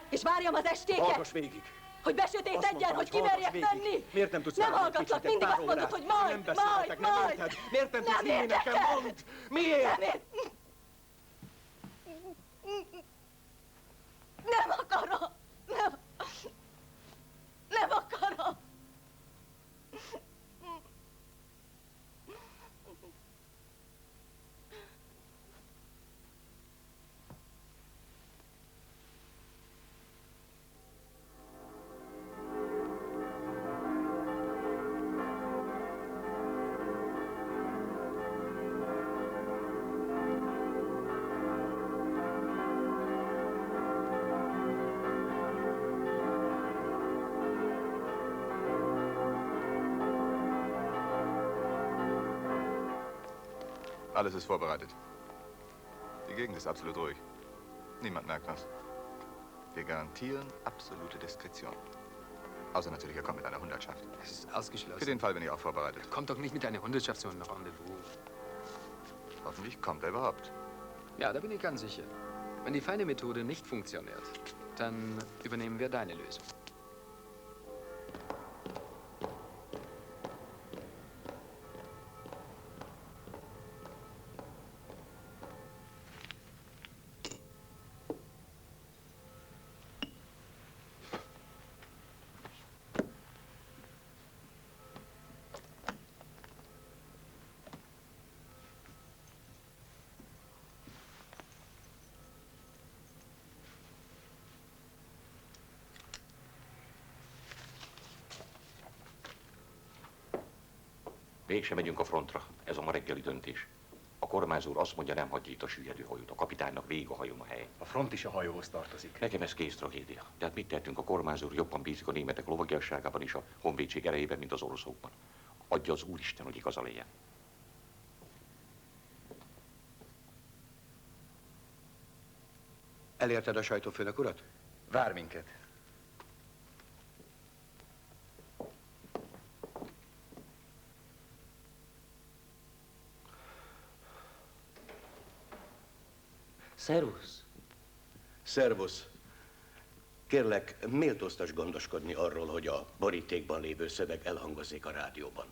és várjam az estéket. Hallgass végig! Hogy besötétedjen, hogy kimerjek menni. Miért nem tudsz Nem várni egy hallgatlak, kicsit, egy mindig pár azt mondod, órát? hogy majd, Nem beszélhetek, nem majd. érted? Miért nem tudsz hinni érdekel. nekem? Mondd! Miért? Nem akarom. Nem. Alles ist vorbereitet. Die Gegend ist absolut ruhig. Niemand merkt was. Wir garantieren absolute Diskretion. Außer natürlich, er kommt mit einer Hundertschaft. Es ist ausgeschlossen. Für den Fall bin ich auch vorbereitet. Kommt doch nicht mit einer Hundertschaft zu einem Rendezvous. Hoffentlich kommt er überhaupt. Ja, da bin ich ganz sicher. Wenn die feine Methode nicht funktioniert, dann übernehmen wir deine Lösung. Mégsem megyünk a frontra. Ez a ma reggeli döntés. A kormányzó úr azt mondja, nem hagyja itt a süllyedő hajót. A kapitánynak végig a hajón a hely. A front is a hajóhoz tartozik. Nekem ez kész tragédia. Tehát mit tehetünk? A kormányzó úr jobban bízik a németek lovagiasságában és a honvédség erejében, mint az oroszokban. Adja az Úristen, hogy igaza legyen. Elérted a sajtófőnök urat? Vár minket. Szervusz. Szervusz. Kérlek, méltóztas gondoskodni arról, hogy a borítékban lévő szöveg elhangozik a rádióban.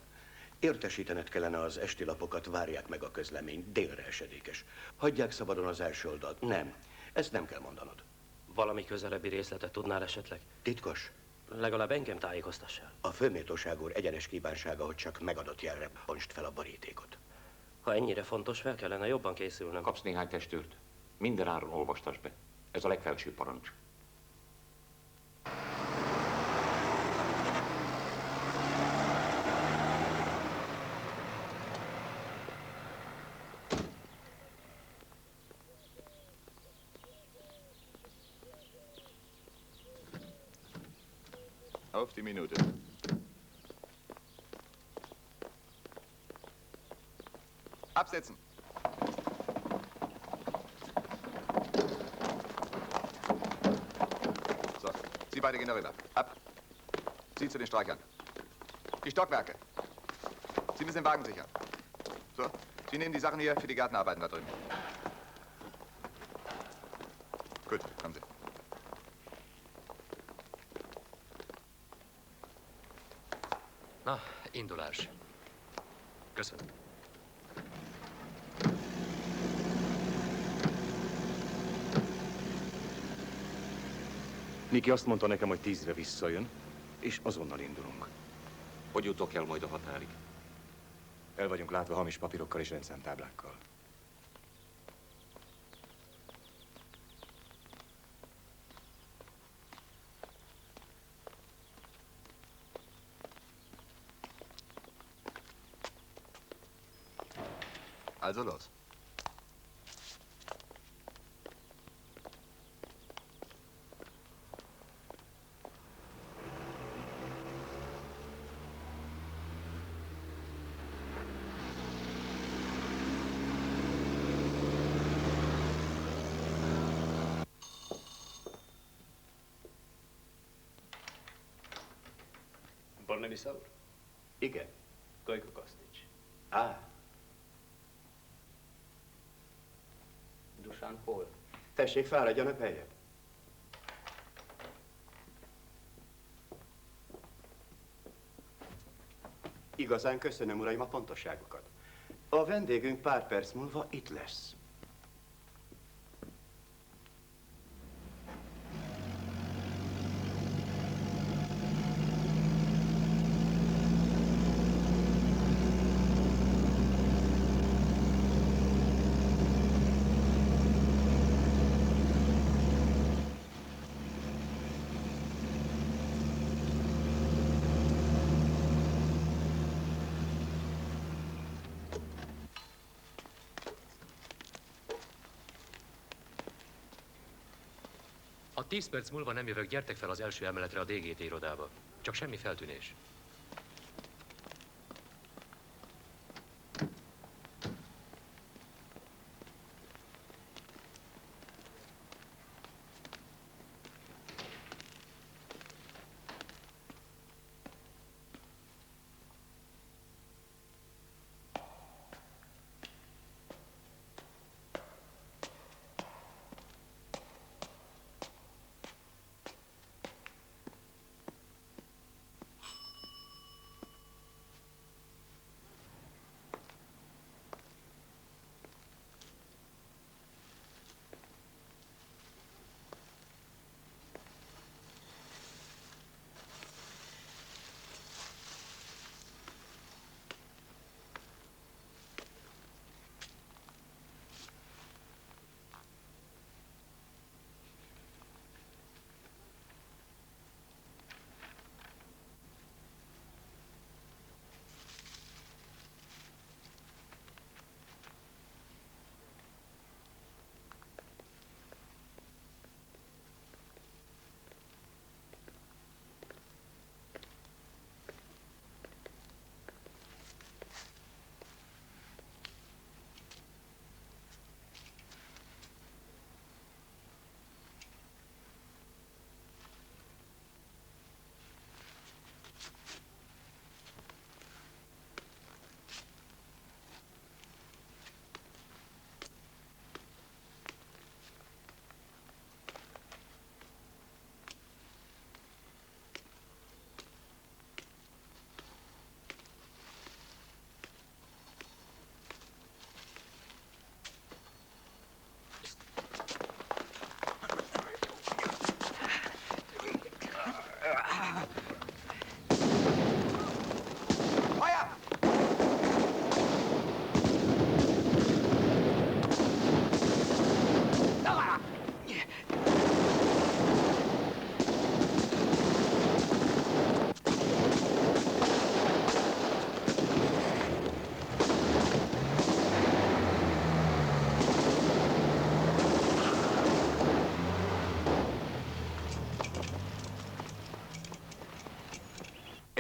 Értesítened kellene az esti lapokat, várják meg a közleményt, délre esedékes. Hagyják szabadon az első oldalt. Nem, ezt nem kell mondanod. Valami közelebbi részletet tudnál esetleg? Titkos. Legalább engem tájékoztassál. A főméltóság úr egyenes kívánsága, hogy csak megadott jelre bontsd fel a borítékot. Ha ennyire fontos, fel kellene jobban készülnöm. Kapsz néhány testőrt. Minden áron olvastas be. Ez a legfelső parancs. Auf die Minute. Absetzen. So, Sie beide gehen darüber. Ab. Sie zu den Streichern. Die Stockwerke. Sie müssen den Wagen sichern. So, Sie nehmen die Sachen hier für die Gartenarbeiten da drüben. Gut, kommen Sie. Na, indulás. Köszönöm. Niki azt mondta nekem, hogy 10-re visszajön, és azonnal indulunk. Hogy jutok el majd a határig? El vagyunk látva hamis papírokkal és rendszámtáblákkal. Also los. Bornemisza úr? Igen. Gojko Kosztics. Dusan hol? Tessék, fáradjanak beljebb. Igazán köszönöm, uraim, a pontosságukat. A vendégünk pár perc múlva itt lesz. Ha 10 perc múlva nem jövök, gyertek fel az első emeletre a DGT irodába. Csak semmi feltűnés.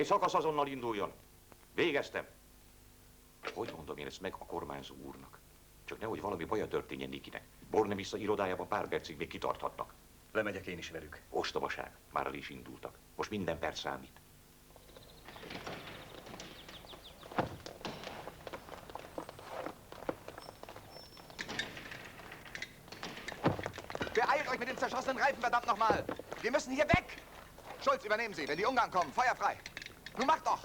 Egy szakasz azonnal induljon. Végeztem. Hogy mondom én ezt meg a kormányzó úrnak? Csak nehogy valami baja történjen Nikinek. Bornemisza irodájában pár percig még kitarthatnak. Lemegyek én is velük. Ostobaság. Már el is indultak. Most minden perc számít. Beeilt euch mit den zerschossenen Reifen, verdammt nochmal! Wir müssen hier weg! Schulz, übernehmen Sie. Wenn die Ungarn kommen, Feuer frei. Nun macht doch!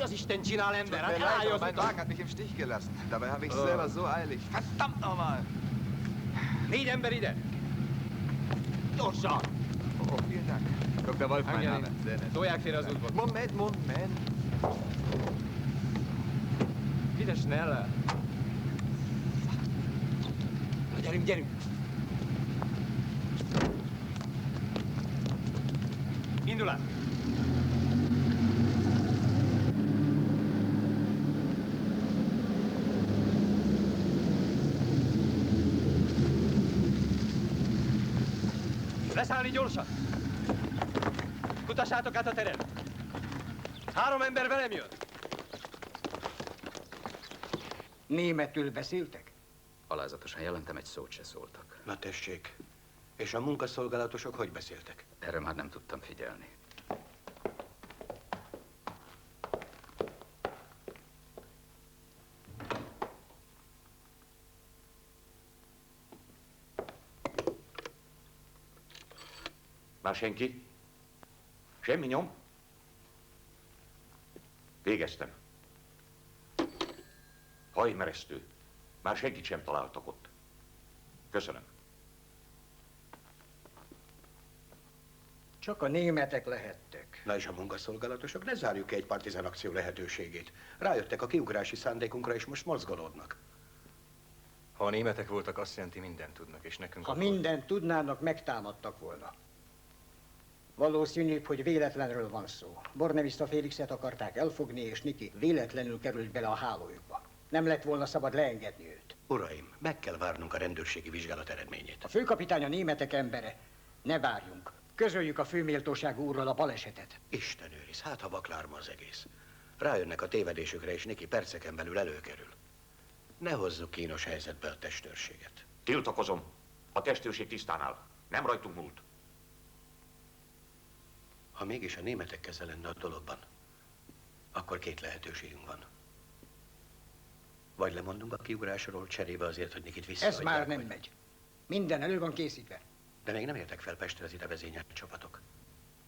Isten csinál, ember? Tut mir leid, aber mein Wagen hat mich im Stich gelassen. Dabei habe ich es selber so eilig. Verdammt nochmal! 4 ember ide! Gyorsan! Oh, vielen Dank. Dr. Wolf, mein Name. Sehr nett. Tolják félre az útból. Moment. Ide schneller! Na, gyerünk! Indulás! Leszállni gyorsan! Kutassátok át a teren! 3 ember velem jön! Németül beszéltek? Alázatosan jelentem, egy szót se szóltak. Na tessék, és a munkaszolgálatosok hogy beszéltek? Erre már nem tudtam figyelni. Már senki? Semmi nyom? Végeztem. Hajmeresztő. Már senkit sem találtak ott. Köszönöm. Csak a németek lehettek. Na és a munkaszolgálatosok, ne zárjuk ki egy partizán akció lehetőségét. Rájöttek a kiugrási szándékunkra, és most mozgolódnak. Ha a németek voltak, azt jelenti, mindent tudnak, és nekünk... Ha mindent tudnának, megtámadtak volna. Valószínűbb, hogy véletlenről van szó. Bornemisza Félixet akarták elfogni, és Niki véletlenül került bele a hálójukba. Nem lett volna szabad leengedni őt. Uraim, meg kell várnunk a rendőrségi vizsgálat eredményét. A főkapitány a németek embere. Ne várjunk. Közöljük a főméltóságú úrral a balesetet. Isten őriz, hát ha vaklárma az egész. Rájönnek a tévedésükre, és Niki perceken belül előkerül. Ne hozzuk kínos helyzetbe a testőrséget. Tiltakozom. A testőrség tisztán áll. Nem rajtunk múlt. Ha mégis a németek keze lenne a dologban, akkor 2 lehetőségünk van. Vagy lemondunk a kiugrásról cserébe azért, hogy Nikit visszaadják. Ez már nem megy. Minden elő van készítve. De még nem értek fel Pestre az ide vezényelt csapatok.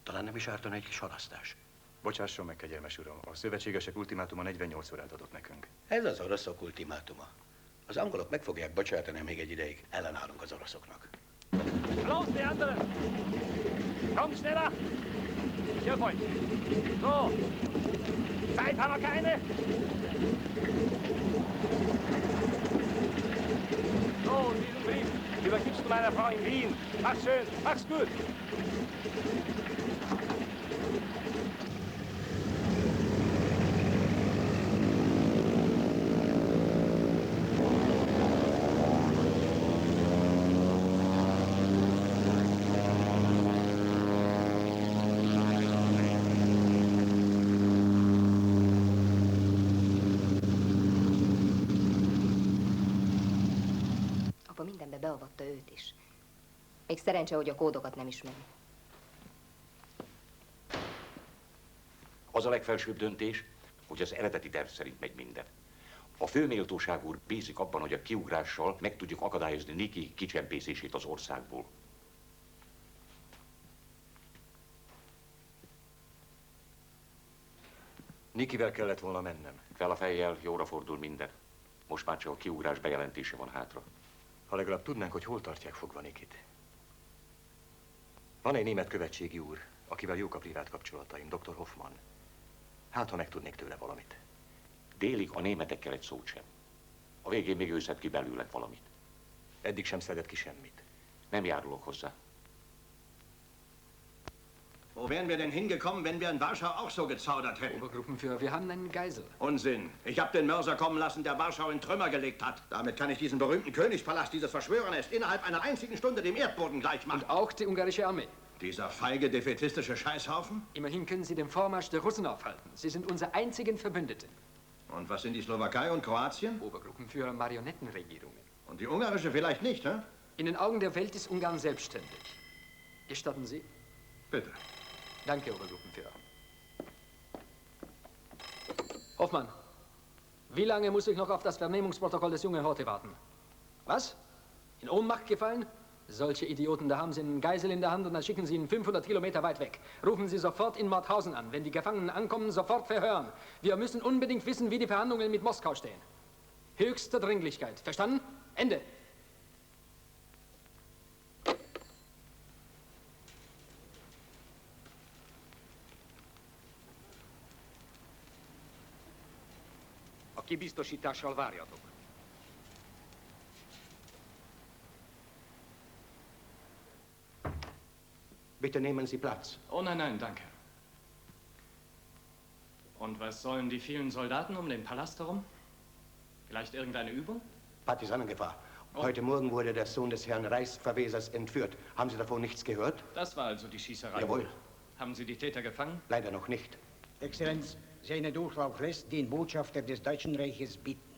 Talán nem is ártana egy kis halasztás. Bocsásson meg, kegyelmes uram, a szövetségesek ultimátuma 48 órát adott nekünk. Ez az oroszok ultimátuma. Az angolok meg fogják bocsátani még egy ideig. Ellenállunk az oroszoknak. Los, die anderen! Komm schneller! Hier, Freund! So! Zeit haben wir keine! So, diesen Brief übergibst du meiner Frau in Wien. Mach's schön, mach's gut! Mindenbe beavatta őt is. Még szerencse, hogy a kódokat nem ismeri. Az a legfelsőbb döntés, hogy az eredeti terv szerint megy minden. A főméltóság úr bízik abban, hogy a kiugrással meg tudjuk akadályozni Niki kicsempészését az országból. Nikivel kellett volna mennem. Fel a fejjel, jóra fordul minden. Most már csak a kiugrás bejelentése van hátra. Ha legalább tudnánk, hogy hol tartják fogva Nikit. Van egy német követségi úr, akivel jók a privát kapcsolataim, dr. Hoffmann. Hát, ha megtudnék tőle valamit. Délig a németekkel egy szót sem. A végén még ő szed ki belőled valamit. Eddig sem szedett ki semmit. Nem járulok hozzá. Wo wären wir denn hingekommen, wenn wir in Warschau auch so gezaudert hätten? Obergruppenführer, wir haben einen Geisel. Unsinn. Ich habe den Mörser kommen lassen, der Warschau in Trümmer gelegt hat. Damit kann ich diesen berühmten Königspalast dieses Verschwörernest innerhalb einer einzigen Stunde dem Erdboden gleich machen. Und auch die ungarische Armee. Dieser feige, defätistische Scheißhaufen? Immerhin können Sie den Vormarsch der Russen aufhalten. Sie sind unsere einzigen Verbündeten. Und was sind die Slowakei und Kroatien? Obergruppenführer, Marionettenregierungen. Und die ungarische vielleicht nicht, hä? In den Augen der Welt ist Ungarn selbstständig. Gestatten Sie? Bitte. Danke, Obergruppenführer. Hoffmann, wie lange muss ich noch auf das Vernehmungsprotokoll des jungen Horthy warten? Was? In Ohnmacht gefallen? Solche Idioten, da haben Sie einen Geisel in der Hand und dann schicken Sie ihn 500 Kilometer weit weg. Rufen Sie sofort in Mauthausen an. Wenn die Gefangenen ankommen, sofort verhören. Wir müssen unbedingt wissen, wie die Verhandlungen mit Moskau stehen. Höchste Dringlichkeit. Verstanden? Ende. A kibiztosítással várjatok. Bitte nehmen Sie Platz. Oh nein, nein, danke. Und was sollen die vielen Soldaten um den Palast herum? Vielleicht irgendeine Übung? Partisanengefahr. Heute Morgen wurde der Sohn des Herrn Reichsverwesers entführt. Haben Sie davon nichts gehört? Das war also die Schießerei. Jawohl. Haben Sie die Täter gefangen? Leider noch nicht. Exzellenz, seine Durchlauf lässt den Botschafter des Deutschen Reiches bitten.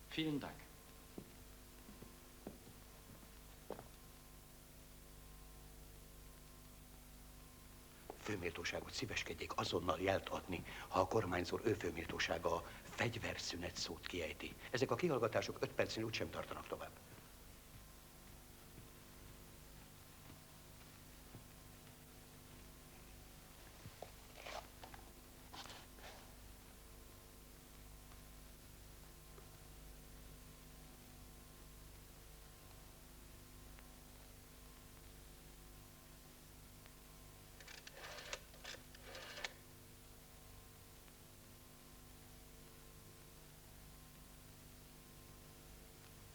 Vielen Dank. Főméltóságot szíveskedjék azonnal jelt adni, ha a kormányzó ő főméltósága a fegyverszünet szót kiejti. Ezek a kihallgatások 5 percnél úgysem tartanak tovább.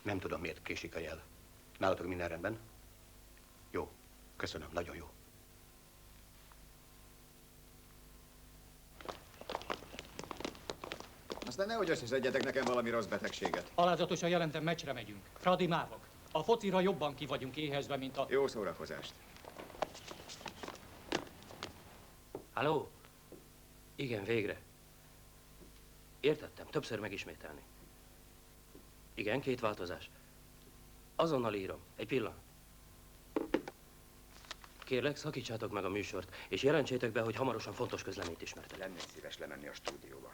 Nem tudom, miért késik a jel. Nálatok minden rendben? Jó. Köszönöm, nagyon jó. Aztán nehogy összeszedjetek nekem valami rossz betegséget. Alázatosan jelentem, meccsre megyünk. Fradi mávok. A focira jobban ki vagyunk éhezve, mint a... Jó szórakozást. Halló? Igen, végre. Értettem, többször megismételni. Igen, 2 változás. Azonnal írom. Egy pillanat. Kérlek, szakítsátok meg a műsort, és jelentsétek be, hogy hamarosan fontos közleményt ismertek. Lennék szíves lemenni a stúdióba.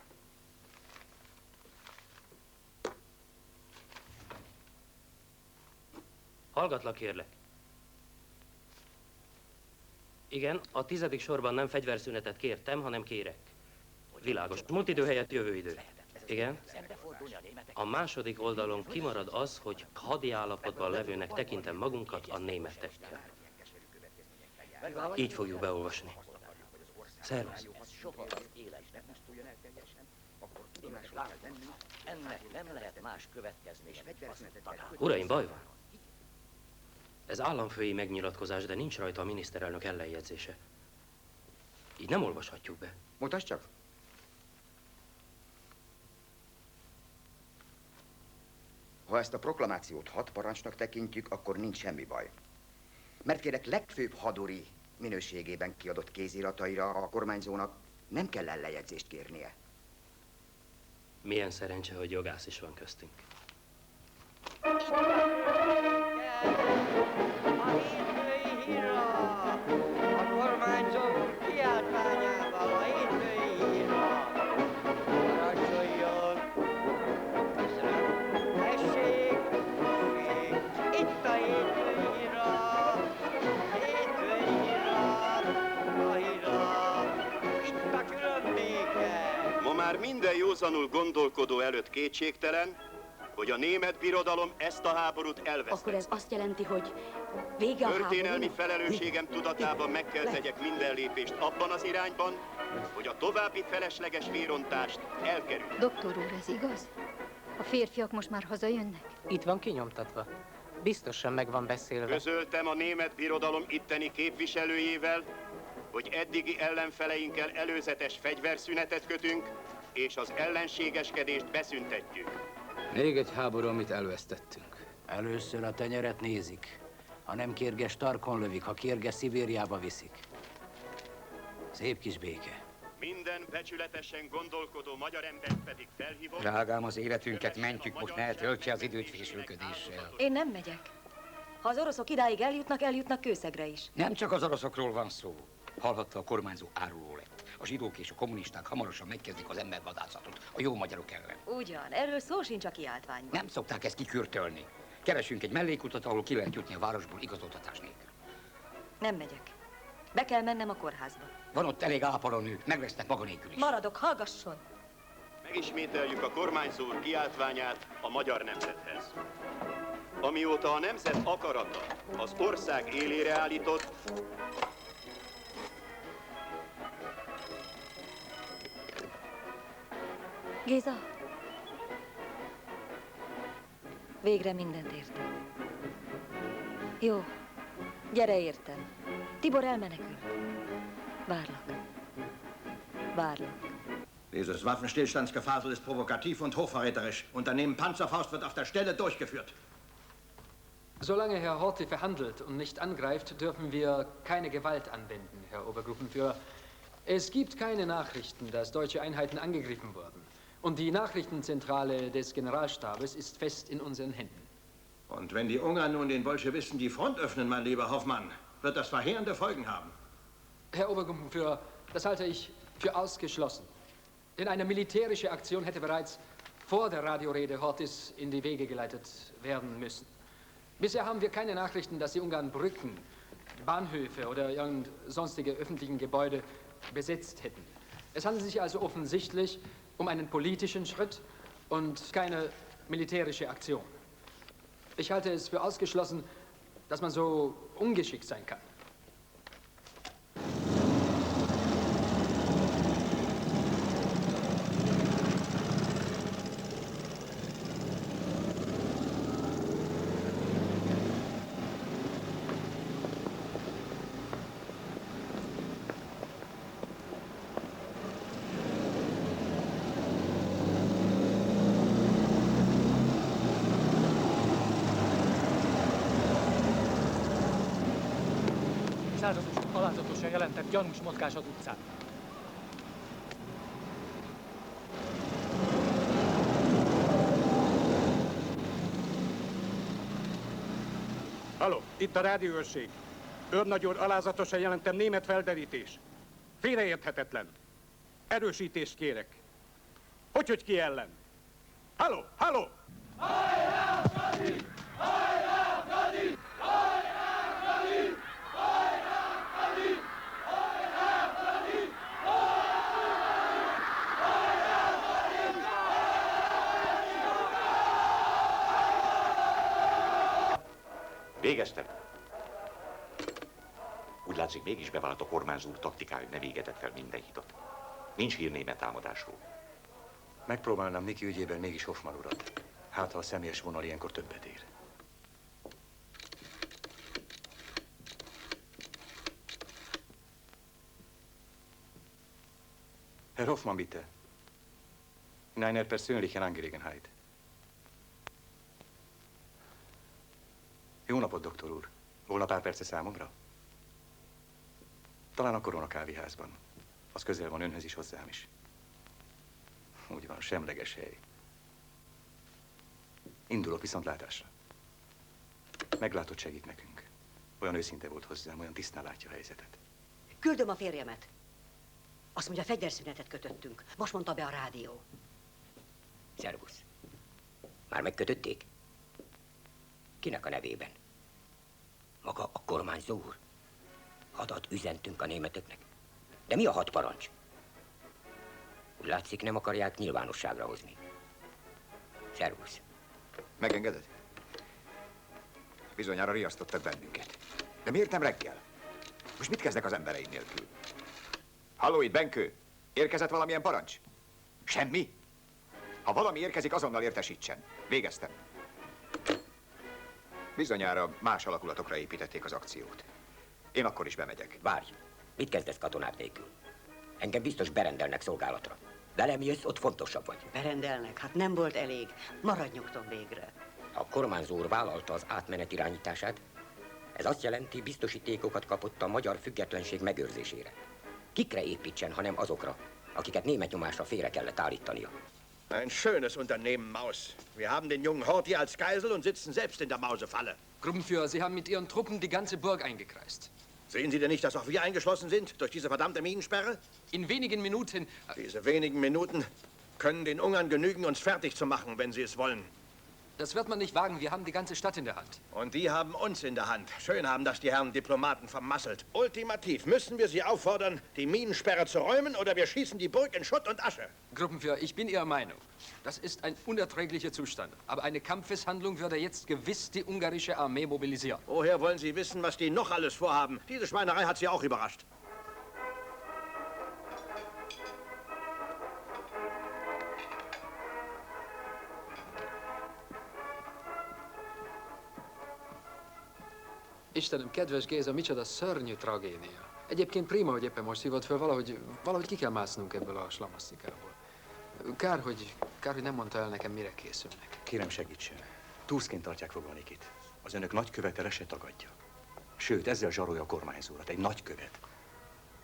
Hallgatlak, kérlek. Igen, a 10. sorban nem fegyverszünetet kértem, hanem kérek. Világos. Múlt idő helyett jövő idő. Igen. A második oldalon kimarad az, hogy hadi állapotban levőnek tekintem magunkat a németekkel. Így fogjuk beolvasni. Szervusz. Ennek nem lehet más következménye. Uraim, baj van. Ez államfői megnyilatkozás, de nincs rajta a miniszterelnök ellenjegyzése. Így nem olvashatjuk be. Mutasd csak. Ha ezt a proklamációt hadparancsnak tekintjük, akkor nincs semmi baj. Mert kérek, legfőbb haduri minőségében kiadott kézirataira a kormányzónak nem kell ellenjegyzést kérnie. Milyen szerencse, hogy jogász is van köztünk. A kormányzó kiáltványával a hétfői hírra. Parancsoljon! Köszönöm. Tessék! Itt a hétfői hírra! Hétfői hírra! már minden józanul gondolkodó előtt kétségtelen, hogy a német birodalom ezt a háborút elvesztette. Akkor ez azt jelenti, hogy vége a Történelmi háborúnak? felelősségem tudatában meg kell tegyek minden lépést abban az irányban, hogy a további felesleges vérontást elkerüljük. Doktor úr, ez igaz? A férfiak most már hazajönnek? Itt van kinyomtatva. Biztosan meg van beszélve. Közöltem a német birodalom itteni képviselőjével, hogy eddigi ellenfeleinkkel előzetes fegyverszünetet kötünk, és az ellenségeskedést beszüntetjük. Még egy háború, amit elvesztettünk. Először a tenyeret nézik. Ha nem kérges, tarkon lövik, ha kérges, Szibériába viszik. Szép kis béke. Minden becsületesen gondolkodó magyar embert pedig felhívok. Drágám, az életünket mentjük, most ne töltse az időt fésülködéssel. Én nem megyek. Ha az oroszok idáig eljutnak Kőszegre is. Nem csak az oroszokról van szó. Hallhatta, a kormányzó áruló lett. A zsidók és a kommunisták hamarosan megkezdik az embervadászatot a jó magyarok ellen. Ugyan, erről szó sincs a kiáltványban. Nem szokták ezt kikürtölni. Keresünk egy mellékutat, ahol ki lehet jutni a városból igazoltatás nélkül. Nem megyek. Be kell mennem a kórházba. Van ott elég ápolónő, meg lesznek maga nélkül is. Maradok, hallgasson! Megismételjük a kormányzó úr kiáltványát a magyar nemzethez. Amióta a nemzet akarata az ország élére állított, Géza! Végre mindent értem. Jó, gyere értem. Tibor elmenekül. Várlak. Várlak. Dieses Waffenstillstandsgefasel ist provokativ und hochverräterisch. Unternehmen Panzerfaust wird auf der Stelle durchgeführt. Solange Herr Horthy verhandelt und nicht angreift, dürfen wir keine Gewalt anwenden, Herr Obergruppenführer. Es gibt keine Nachrichten, dass deutsche Einheiten angegriffen wurden. Und die Nachrichtenzentrale des Generalstabes ist fest in unseren Händen. Und wenn die Ungarn nun den Bolschewisten die Front öffnen, mein lieber Hoffmann, wird das verheerende Folgen haben. Herr Obergruppenführer, das halte ich für ausgeschlossen. Denn eine militärische Aktion hätte bereits vor der Radiorede Horthys in die Wege geleitet werden müssen. Bisher haben wir keine Nachrichten, dass die Ungarn Brücken, Bahnhöfe oder sonstige öffentlichen Gebäude besetzt hätten. Es handelt sich also offensichtlich um einen politischen Schritt und keine militärische Aktion. Ich halte es für ausgeschlossen, dass man so ungeschickt sein kann. Százados alázatosan jelentett gyanús mozgás az utcán. Halló, itt a rádióőrség. Őrnagyúr, alázatosan jelentem, német felderítés. Félreérthetetlen. Erősítést kérek. Hogy ki ellen? Halló, halló! Hajrá, Fradi! Hajrá, Fradi! Hajrá, Fradi! Hajrá, Fradi! Hajrá, Fradi! Végeztem. Úgy látszik, mégis bevált a kormányzó úr taktikája, hogy ne végetett fel minden hidat. Nincs hír német támadásról. Megpróbálnám Niki ügyében mégis Hoffmann urat. Hát, ha a személyes vonal ilyenkor többet ér. Herr Hoffmann, bitte. In einer persönlichen Angelegenheit. Jó napot, doktor úr. Volna pár perce számomra? Talán a Korona kávéházban. Az közel van önhöz is, hozzám is. Úgy van, semleges hely. Indulok viszontlátásra. Meglátott, segít nekünk. Olyan őszinte volt hozzám, olyan tisztán látja a helyzetet. Küldöm a férjemet. Azt mondja, fegyverszünetet kötöttünk. Most mondta be a rádió. Szervusz. Már megkötötték? Kinek a nevében? Maga a kormányzó úr. Hadat üzentünk a németeknek. De mi a hadparancs? Úgy látszik, nem akarják nyilvánosságra hozni. Szervusz. Megengeded? Bizonyára riasztottak bennünket. De miért nem reggel? Most mit kezdek az embereid nélkül? Halló, itt Benkő! Érkezett valamilyen parancs? Semmi? Ha valami érkezik, azonnal értesítsen. Végeztem. Bizonyára más alakulatokra építették az akciót. Én akkor is bemegyek. Várj, mit kezdesz katonák nélkül? Engem biztos berendelnek szolgálatra. Velem jössz, ott fontosabb vagy. Berendelnek? Hát nem volt elég. Maradj nyugton végre. A kormányzó úr vállalta az átmenet irányítását. Ez azt jelenti, biztosítékokat kapott a magyar függetlenség megőrzésére. Kikre építsen, hanem azokra, akiket német nyomásra félre kellett állítania. Ein schönes Unternehmen, Maus. Wir haben den jungen Horthy als Geisel und sitzen selbst in der Mausefalle. Gruppenführer, Sie haben mit Ihren Truppen die ganze Burg eingekreist. Sehen Sie denn nicht, dass auch wir eingeschlossen sind durch diese verdammte Minensperre? In wenigen Minuten... Diese wenigen Minuten können den Ungarn genügen, uns fertig zu machen, wenn sie es wollen. Das wird man nicht wagen. Wir haben die ganze Stadt in der Hand. Und die haben uns in der Hand. Schön haben das die Herren Diplomaten vermasselt. Ultimativ müssen wir sie auffordern, die Minensperre zu räumen, oder wir schießen die Burg in Schutt und Asche. Gruppenführer, ich bin Ihrer Meinung. Das ist ein unerträglicher Zustand. Aber eine Kampfeshandlung würde jetzt gewiss die ungarische Armee mobilisieren. Woher wollen Sie wissen, was die noch alles vorhaben? Diese Schweinerei hat Sie auch überrascht. Istenem, kedves Géza, micsoda szörnyű tragédia. Egyébként prima, hogy éppen most hívott fel, valahogy ki kell másznunk ebből a slamasztikából. Kár, hogy nem mondta el nekem, mire készülnek. Kérem, segítsen. Túszként tartják fogva Nikit. Az önök nagykövete se tagadja. Sőt, ezzel zsarolja a kormányzórat, egy nagykövet.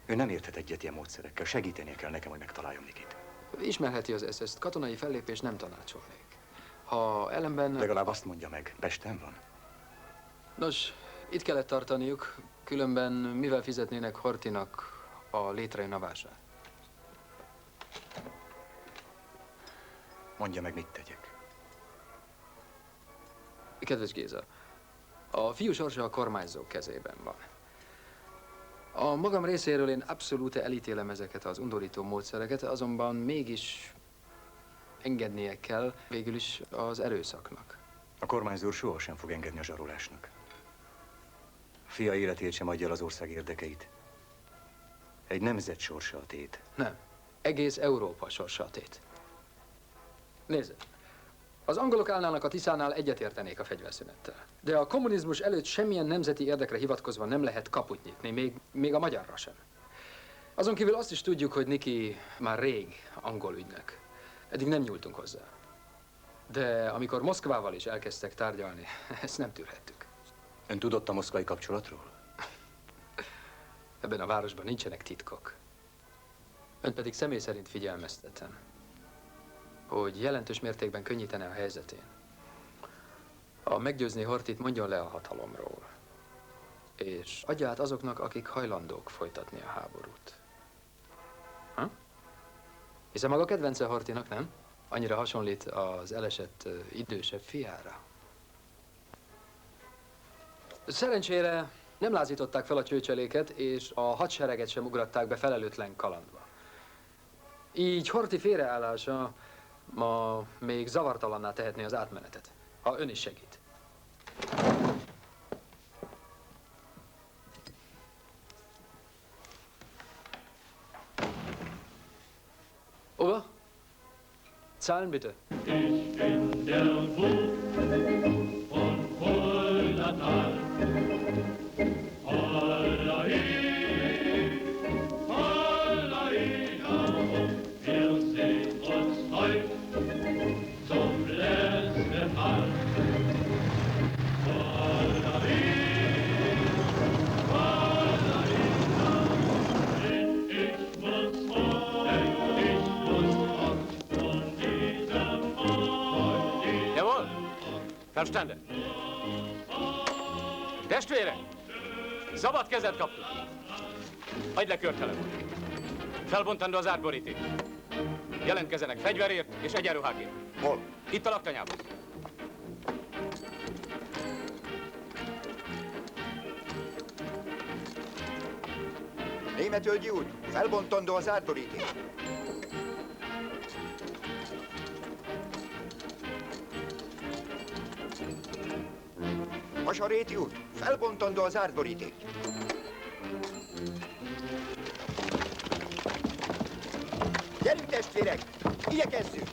Ő nem érthet egyet ilyen módszerekkel, segítenie kell nekem, hogy megtaláljam Nikit. Ismerheti az SS-t, katonai fellépés nem tanácsolnék. Ha ellenben... Legalább azt mondja meg, Pesten van. Nos, itt kellett tartaniuk, különben mivel fizetnének Horthynak a létrejönavását? Mondja meg, mit tegyek. Kedves Géza, a fiú sorsa a kormányzó kezében van. A magam részéről én abszolút elítélem ezeket az undorító módszereket, azonban mégis engednie kell végül is az erőszaknak. A kormányzó sohasem fog engedni a zsarolásnak. A fia életét sem adja el az ország érdekeit. Egy nemzet sorsa a tét. Nem. Egész Európa sorsa a tét. Nézd, az angolok állnának a Tiszánál, egyetértenék a fegyverszünettel. De a kommunizmus előtt semmilyen nemzeti érdekre hivatkozva nem lehet kaput nyitni, még a magyarra sem. Azon kívül azt is tudjuk, hogy Niki már rég angol ügynök. Eddig nem nyúltunk hozzá. De amikor Moszkvával is elkezdtek tárgyalni, ezt nem tűrhettük. Ön tudott a moszkvai kapcsolatról? Ebben a városban nincsenek titkok. Ön pedig személy szerint figyelmeztetem, hogy jelentős mértékben könnyítene a helyzetén. Ha meggyőzni Horthyt, mondjon le a hatalomról, és adja át azoknak, akik hajlandók folytatni a háborút. Ha? Hiszen maga kedvence Horthynak, nem? Annyira hasonlít az elesett idősebb fiára. Szerencsére nem lázították fel a csőcseléket, és a hadsereget sem ugratták be felelőtlen kalandba. Így Horthy félreállása ma még zavartalanná tehetné az átmenetet, ha ön is segít. Ober? Zahlen bitte. Ich bin der Wut von Fuldatal. Hollahi, hollahi, wir sehen uns heut zum letzten Mal. Hollahi, hollahi, denn ich muss Jawohl. Verstanden. Testvérek! Szabad kezet kaptuk. Hagyd le körtelem. Felbontandó az átboríték. Jelentkezenek fegyverért és egyenruhákért. Hol? Itt a laktanyában. Németölgyi úr, felbontandó az átboríték. Masaréti út, felbontandó az árboríték. Gyerünk, testvérek! Igyekezzünk!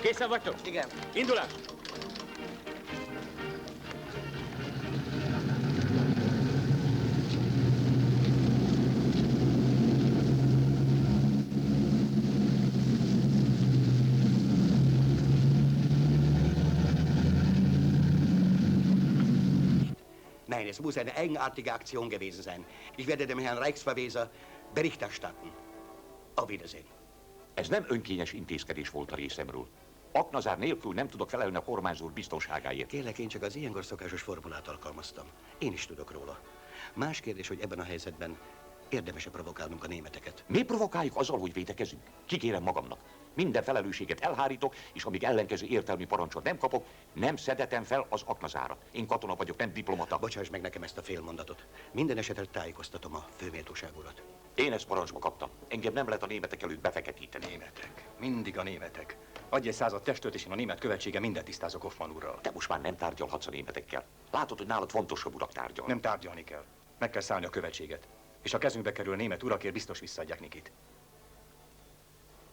Készen vagytok? Igen. Indulás! Nein, es muss eine eigenartige Aktion gewesen sein. Ich werde dem Herrn Reichsverweser Bericht erstatten. Auf Wiedersehen. Ez nem önkényes intézkedés volt a részemről. Aknazár nélkül nem tudok felelni a kormányzó úr biztonságáért. Kérlek, én csak az ilyenkor szokásos formulát alkalmaztam. Én is tudok róla. Más kérdés, hogy ebben a helyzetben érdemes-e provokálnunk a németeket. Mi provokáljuk azzal, hogy védekezünk? Kikérem magamnak. Minden felelősséget elhárítok, és amíg ellenkező értelmi parancsot nem kapok, nem szedetem fel az aknazárat. Én katona vagyok, nem diplomata. Bocsáss meg nekem ezt a félmondatot. Minden esetre tájékoztatom a főméltóság urat. Én ezt parancsba kaptam. Engem nem lehet a németek előtt befeketíteni. Németek. Mindig a németek. Adj egy 100 testőt, és én a német követsége mindent tisztázok Hoffmann úrral. Te most már nem tárgyalhatsz a németekkel. Látod, hogy nálad fontosabb urak tárgyal. Nem tárgyalni kell. Meg kell szállni a követséget. És ha kezünkbe kerül a német urakért, biztos visszaadják Nikit.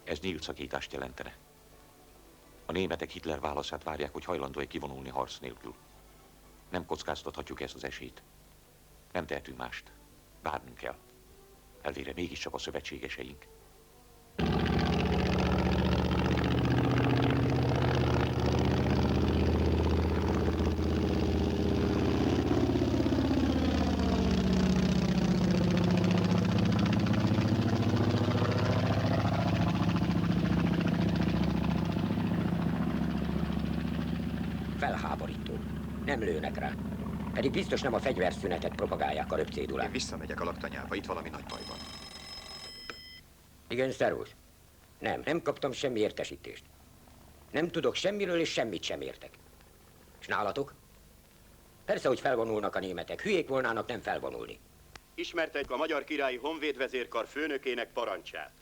Ez nyílt szakítást jelentene. A németek Hitler válaszát várják, hogy hajlandó-e kivonulni harc nélkül. Nem kockáztathatjuk ezt az esélyt. Nem tehetünk mást. Várnunk kell. Elvére mégiscsak a szövetségeseink. Felháborító. Nem lőnek rá. Pedig biztos nem a fegyverszünetet propagálják a röpcédulán. Én visszamegyek a laktanyába, itt valami nagy baj van. Igen, szervusz. Nem kaptam semmi értesítést. Nem tudok semmiről, és semmit sem értek. És nálatok? Persze, hogy felvonulnak a németek. Hülyék volnának nem felvonulni. Ismertetjük a Magyar Királyi Honvédvezérkar főnökének parancsát.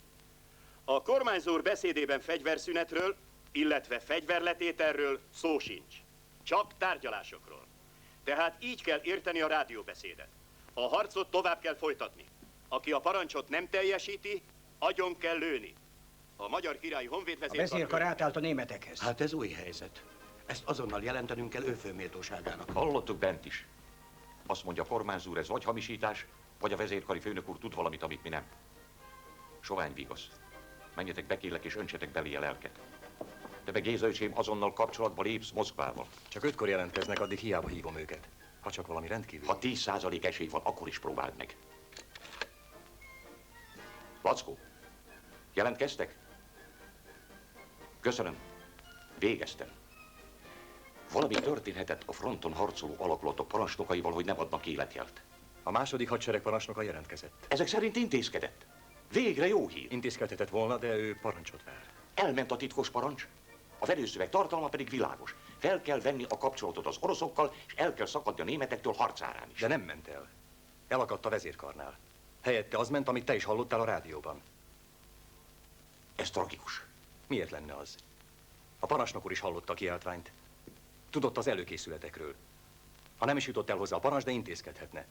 A kormányzó úr beszédében fegyverszünetről, illetve fegyverletételről szó sincs. Csak tárgyalásokról. Tehát így kell érteni a rádióbeszédet. A harcot tovább kell folytatni. Aki a parancsot nem teljesíti, agyon kell lőni. A Magyar Királyi A Honvédvezérkar... vezérkar átállt a németekhez. Hát ez új helyzet. Ezt azonnal jelentenünk kell ő főméltóságának. Hallottuk bent is. Azt mondja a kormányzó úr, ez vagy hamisítás, vagy a vezérkari főnök úr tud valamit, amit mi nem. Sovány vigasz. Menjetek be, kérlek, és öntsetek belé a lelket. Te meg Géza öcsém azonnal kapcsolatba lépsz Moszkvával. Csak 5-kor jelentkeznek, addig hiába hívom őket. Ha csak valami rendkívül... Ha 10% esély van, akkor is próbáld meg. Lackó, jelentkeztek? Köszönöm. Végeztem. Valami történhetett a fronton harcoló alakulatok parancsnokaival, hogy nem adnak életjelt. A második hadsereg parancsnoka jelentkezett. Ezek szerint intézkedett. Végre jó hír. Intézkedhetett volna, de ő parancsot vár. Elment a titkos parancs. A verőszöveg tartalma pedig világos. Fel kell venni a kapcsolatot az oroszokkal, és el kell szakadni a németektől harcárán is. De nem ment el. Elakadt a vezérkarnál. Helyette az ment, amit te is hallottál a rádióban. Ez tragikus. Miért lenne az? A parancsnok úr is hallotta a kiáltványt. Tudott az előkészületekről. Ha nem is jutott el hozzá a parancs, de intézkedhetne.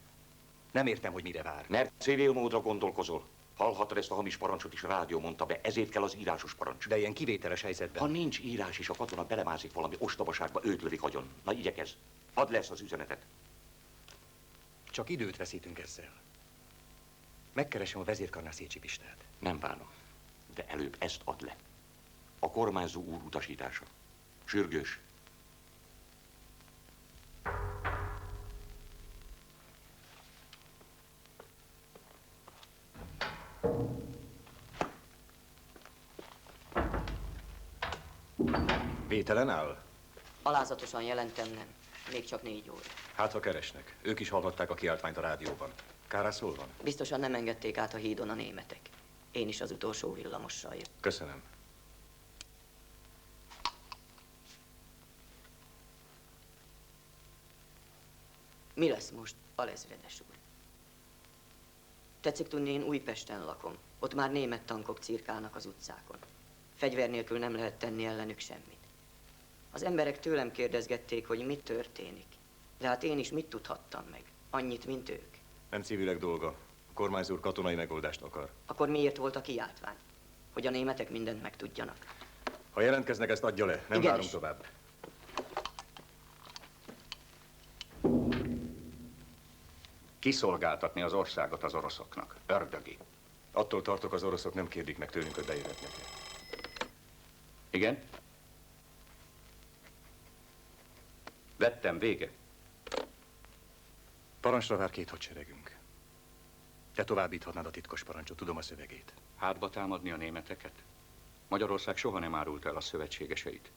Nem értem, hogy mire vár. Mert civil módra gondolkozol. Hallhattad ezt a hamis parancsot is, a rádió mondta be, ezért kell az írásos parancs. De ilyen kivételes helyzetben. Ha nincs írás és a katona belemászik valami ostobaságba, őt lövik agyon. Na igyekezz. Add le ezt az üzenetet. Csak időt veszítünk ezzel. Megkeresem a vezérkarnál Szécsi Pistát. Nem bánom, de előbb ezt add le. A kormányzó úr utasítása. Sürgős. Vételen áll? Alázatosan jelentem, nem. Még csak 4 óra. Hát, ha keresnek. Ők is hallhatták a kiáltványt a rádióban. Kárász hol van? Biztosan nem engedték át a hídon a németek. Én is az utolsó villamossal jöttem. Köszönöm. Mi lesz most, alezredes úr? Tetszik tudni, én Újpesten lakom. Ott már német tankok cirkálnak az utcákon. Fegyver nélkül nem lehet tenni ellenük semmit. Az emberek tőlem kérdezgették, hogy mi történik. De hát én is mit tudhattam meg? Annyit, mint ők. Nem civilek dolga. A kormányzó úr katonai megoldást akar. Akkor miért volt a kiáltvány? Hogy a németek mindent megtudjanak. Ha jelentkeznek, ezt adja le. Nem várunk tovább. Kiszolgáltatni az országot az oroszoknak. Ördögi. Attól tartok, az oroszok nem kérdik meg tőlünk, hogy bejöhetnek. Igen? Vettem, vége. Parancsra vár 2 hadseregünk. Te továbbíthatnád a titkos parancsot, tudom a szövegét. Hátba támadni a németeket? Magyarország soha nem árult el a szövetségeseit.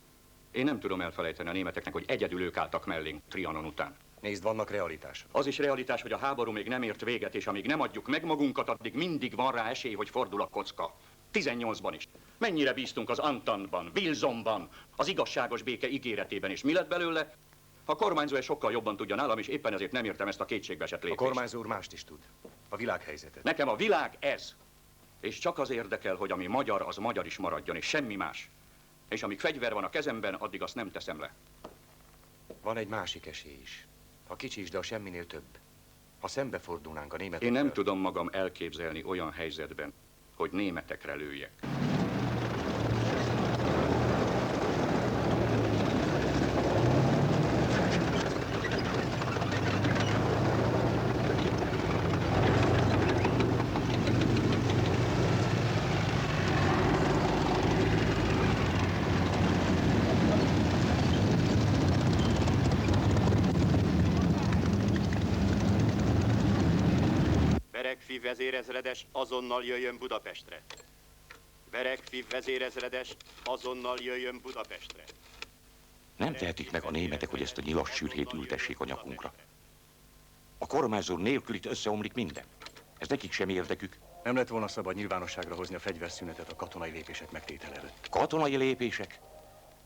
Én nem tudom elfelejteni a németeknek, hogy egyedül ők álltak mellénk Trianon után. Nézd, vannak realitások. Az is realitás, hogy a háború még nem ért véget, és amíg nem adjuk meg magunkat, addig mindig van rá esély, hogy fordul a kocka. 18-ban is. Mennyire bíztunk az Antantban, Wilsonban, az igazságos béke ígéretében, és mi lett belőle? A kormányzó ezt sokkal jobban tudja nálam, és éppen ezért nem értem ezt a kétségbeesett lépést. A kormányzó úr mást is tud. A világhelyzetet. Nekem a világ ez. És csak az érdekel, hogy ami magyar, az magyar is maradjon, és semmi más. És amíg fegyver van a kezemben, addig azt nem teszem le. Van egy másik esély is. Ha kicsi is, de a semminél több. Ha szembefordulnánk a németekkel... Én nem tudom magam elképzelni olyan helyzetben, hogy németekre lőjek. Veregfi vezérezredes azonnal jöjjön Budapestre. Veregfi vezérezredes azonnal jöjjön Budapestre. Nem tehetik meg a németek, hogy ezt a nyilas sürhét ültessék a nyakunkra. A kormányzó nélkül itt összeomlik minden. Ez nekik sem érdekük. Nem lett volna szabad nyilvánosságra hozni a fegyverszünetet a katonai lépések megtétel előtt. Katonai lépések?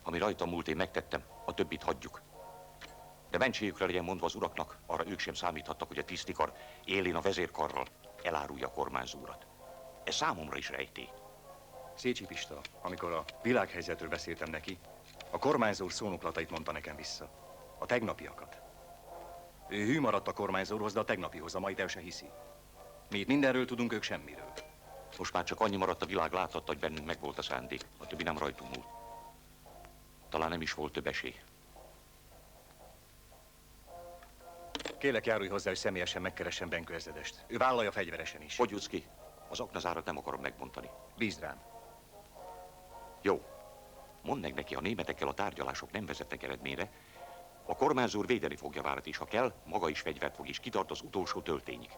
Ami rajtam múlt, én megtettem, a többit hagyjuk. De mentségükre legyen mondva az uraknak, arra ők sem számíthattak, hogy a tisztikar élén a vezérkarral elárulja a kormányzó urat. Ez számomra is rejtély. Szécsi Pista, amikor a világhelyzetről beszéltem neki, a kormányzó úr szónoklatait mondta nekem vissza. A tegnapiakat. Ő hű maradt a kormányzóhoz, de a tegnapihoz, a mait el se hiszi. Mi itt mindenről tudunk, ők semmiről. Most már csak annyi maradt, a világ láthatta, hogy bennünk megvolt a szándék. A többi nem rajtunk múlt. Talán nem is volt több esély. Kérlek, járulj hozzá, hogy személyesen megkeressen Benkő ezredest. Ő vállalja fegyveresen is. Hogy jutsz ki? Az aknazárat nem akarom megbontani. Bízd rám. Jó. Mondd meg neki, a németekkel a tárgyalások nem vezetnek eredményre. A kormányzó úr védeni fogja várat, és ha kell, maga is fegyvert fog, és kitart az utolsó töltényig.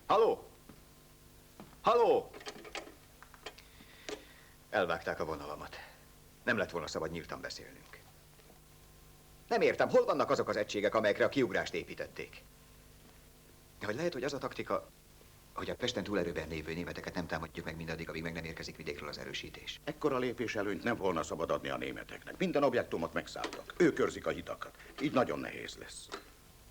Halló! Halló! Elvágták a vonalamat. Nem lett volna szabad nyíltan beszélnünk. Nem értem, hol vannak azok az egységek, amelyekre a kiugrást építették? Vagy lehet, hogy az a taktika, hogy a Pesten túlerőben lévő németeket nem támadjuk meg mindaddig, amíg meg nem érkezik vidékről az erősítés. Ekkora lépéselőnyt nem volna szabad adni a németeknek. Minden objektumot megszálltak. Ők őrzik a hitakat. Így nagyon nehéz lesz.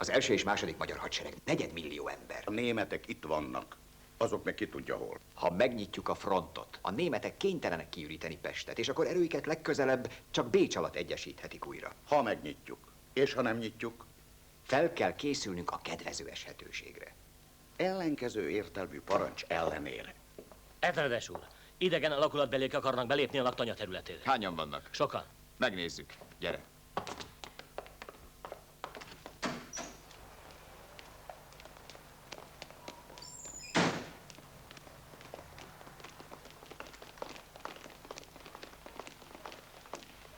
Az első és második magyar hadsereg 4 millió ember. A németek itt vannak. Azok meg ki tudja hol. Ha megnyitjuk a frontot, a németek kénytelenek kiüríteni Pestet, és akkor erőiket legközelebb csak Bécs alatt egyesíthetik újra. Ha megnyitjuk. És ha nem nyitjuk? Fel kell készülnünk a kedvező eshetőségre. Ellenkező értelmű parancs ellenére. Ezredes úr, idegen alakulatbeliek akarnak belépni a laktanya területére. Hányan vannak? Sokan. Megnézzük. Gyere.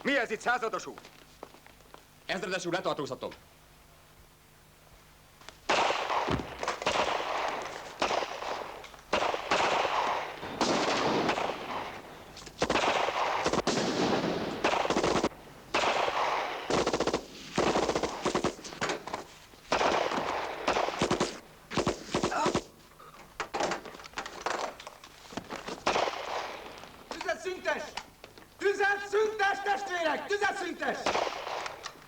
Mi ez itt, százados úr? Ezredes úr, letartóztatom. szüntes! Tüzet szüntes, testvérek! Tüzet szüntes!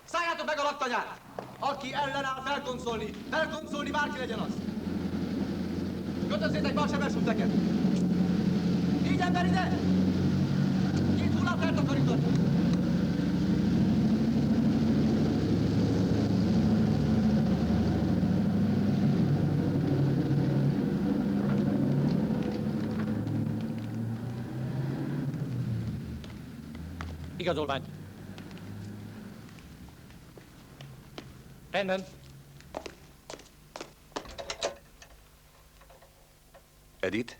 Szálljátok meg a laktanyát! Aki ellenáll, felkoncolni, bárki legyen az! Kötözzétek be a sebesülteket! Így ember ide! 2 hullát eltakarítani! Igazolvány. Rendben. Edith,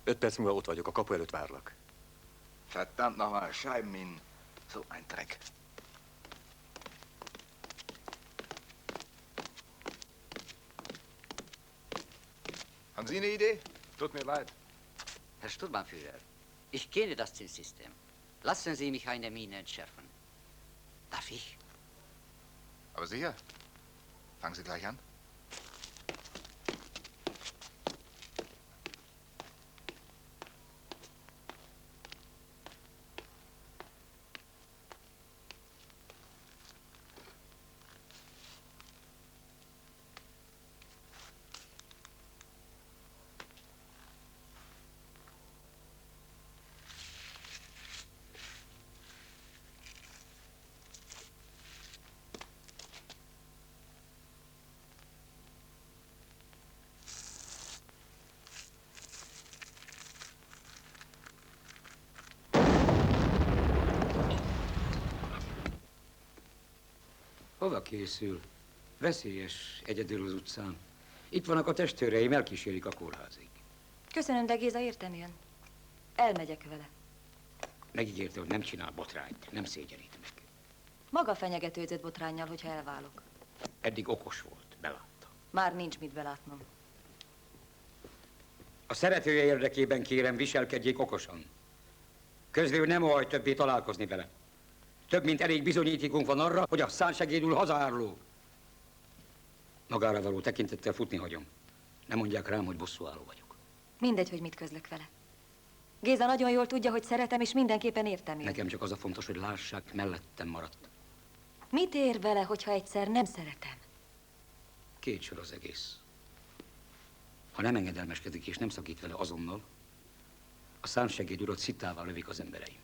5 perc múlva ott vagyok, a kapu előtt várlak. Verdammt nochmal, Scheibenminen. So ein Dreck. Haben Sie eine Idee? Tut mir leid. Herr Sturmbannführer, ich kenne das Zielsystem. Lassen Sie mich eine Mine entschärfen. Darf ich? Aber sicher. Fangen Sie gleich an. Hova készül? Veszélyes, egyedül az utcán. Itt vannak a testőreim, elkísérik a kórházig. Köszönöm, de Géza értem jön. Elmegyek vele. Megígérte, hogy nem csinál botrányt, nem szégyenít meg. Maga fenyegetőzött botránnyal, hogyha elválok. Eddig okos volt, belátta. Már nincs mit belátnom. A szeretője érdekében kérem, viselkedjék okosan. Közül nem óhajt többé találkozni vele. Több mint elég bizonyítékunk van arra, hogy a szánsegédül hazaáruló. Magára való tekintettel futni hagyom. Nem mondják rám, hogy bosszúálló vagyok. Mindegy, hogy mit közlök vele. Géza nagyon jól tudja, hogy szeretem, és mindenképpen értem én. Nekem csak az a fontos, hogy lássák, mellettem maradt. Mit ér vele, hogyha egyszer nem szeretem? 2 sor az egész. Ha nem engedelmeskedik és nem szakít vele azonnal, a szánsegéd urat szitává lövik az embereim.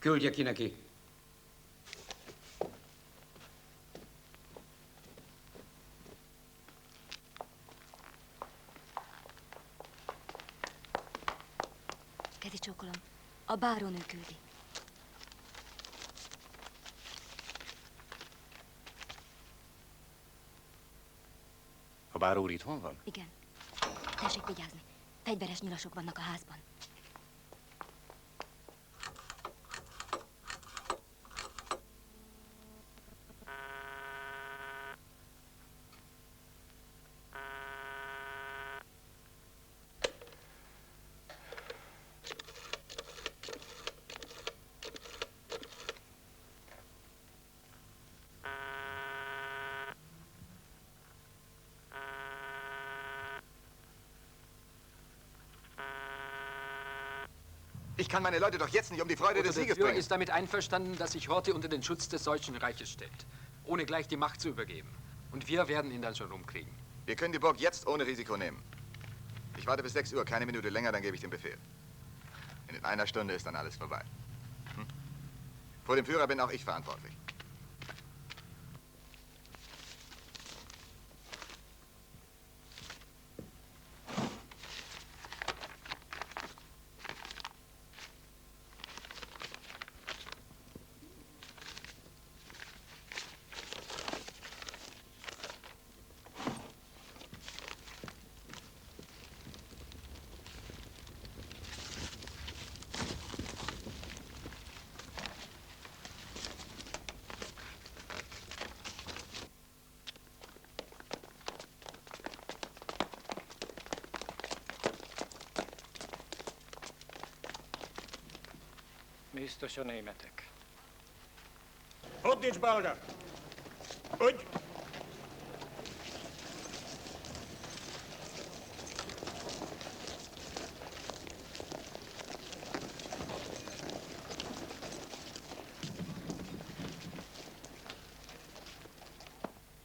Küldje ki neki. Kezi csókolom. A bárónő küldi. A báró úr itthon van? Igen. Tessék vigyázni. Fegyveres nyilasok vannak a házban. Ich kann meine Leute doch jetzt nicht um die Freude des Sieges Der Führer bringen. ist damit einverstanden, dass sich Horthy unter den Schutz des Deutschen Reiches stellt, ohne gleich die Macht zu übergeben. Und wir werden ihn dann schon rumkriegen. Wir können die Burg jetzt ohne Risiko nehmen. Ich warte bis 6 Uhr, keine Minute länger, dann gebe ich den Befehl. In einer Stunde ist dann alles vorbei. Hm? Vor dem Führer bin auch ich verantwortlich. Biztos a németek. Ott nincs balra! Úgy!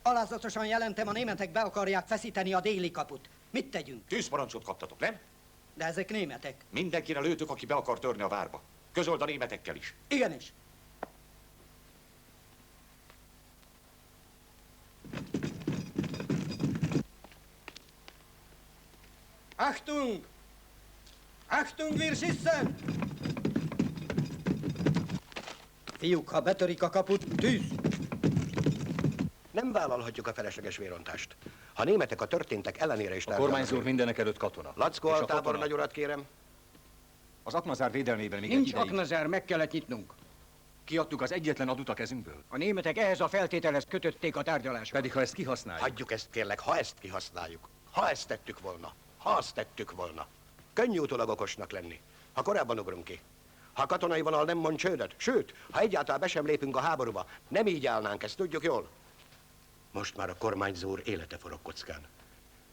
Alázatosan jelentem, a németek be akarják feszíteni a déli kaput. Mit tegyünk? Tűzparancsot kaptatok, nem? De ezek németek. Mindenkire lőtök, aki be akar törni a várba. Közöld a németekkel is. Igenis. Achtung! Achtung, wir schießen! Fiúk, ha betörik a kaput, tűz! Nem vállalhatjuk a felesleges vérontást. Ha németek a történtek ellenére is... A kormányzó úr mindenek előtt katona. Lackó altábor nagyurat, kérem. Az Aknazár védelmében még Nincs Aknazár, meg kellett nyitnunk. Kiadtuk az egyetlen adut a kezünkből. A németek ehhez a feltételhez kötötték a tárgyalást. Pedig ha ezt kihasználjuk. Hagyjuk ezt, kérlek, ha ezt kihasználjuk. Ha ezt tettük volna. Ha azt tettük volna. Könnyű utólag okosnak lenni. Ha korábban ugrunk ki. Ha a katonai vonal nem mond csődöt, sőt, ha egyáltalán be sem lépünk a háborúba, nem így állnánk, ezt tudjuk jól. Most már a kormányzó úr élete forog kockán.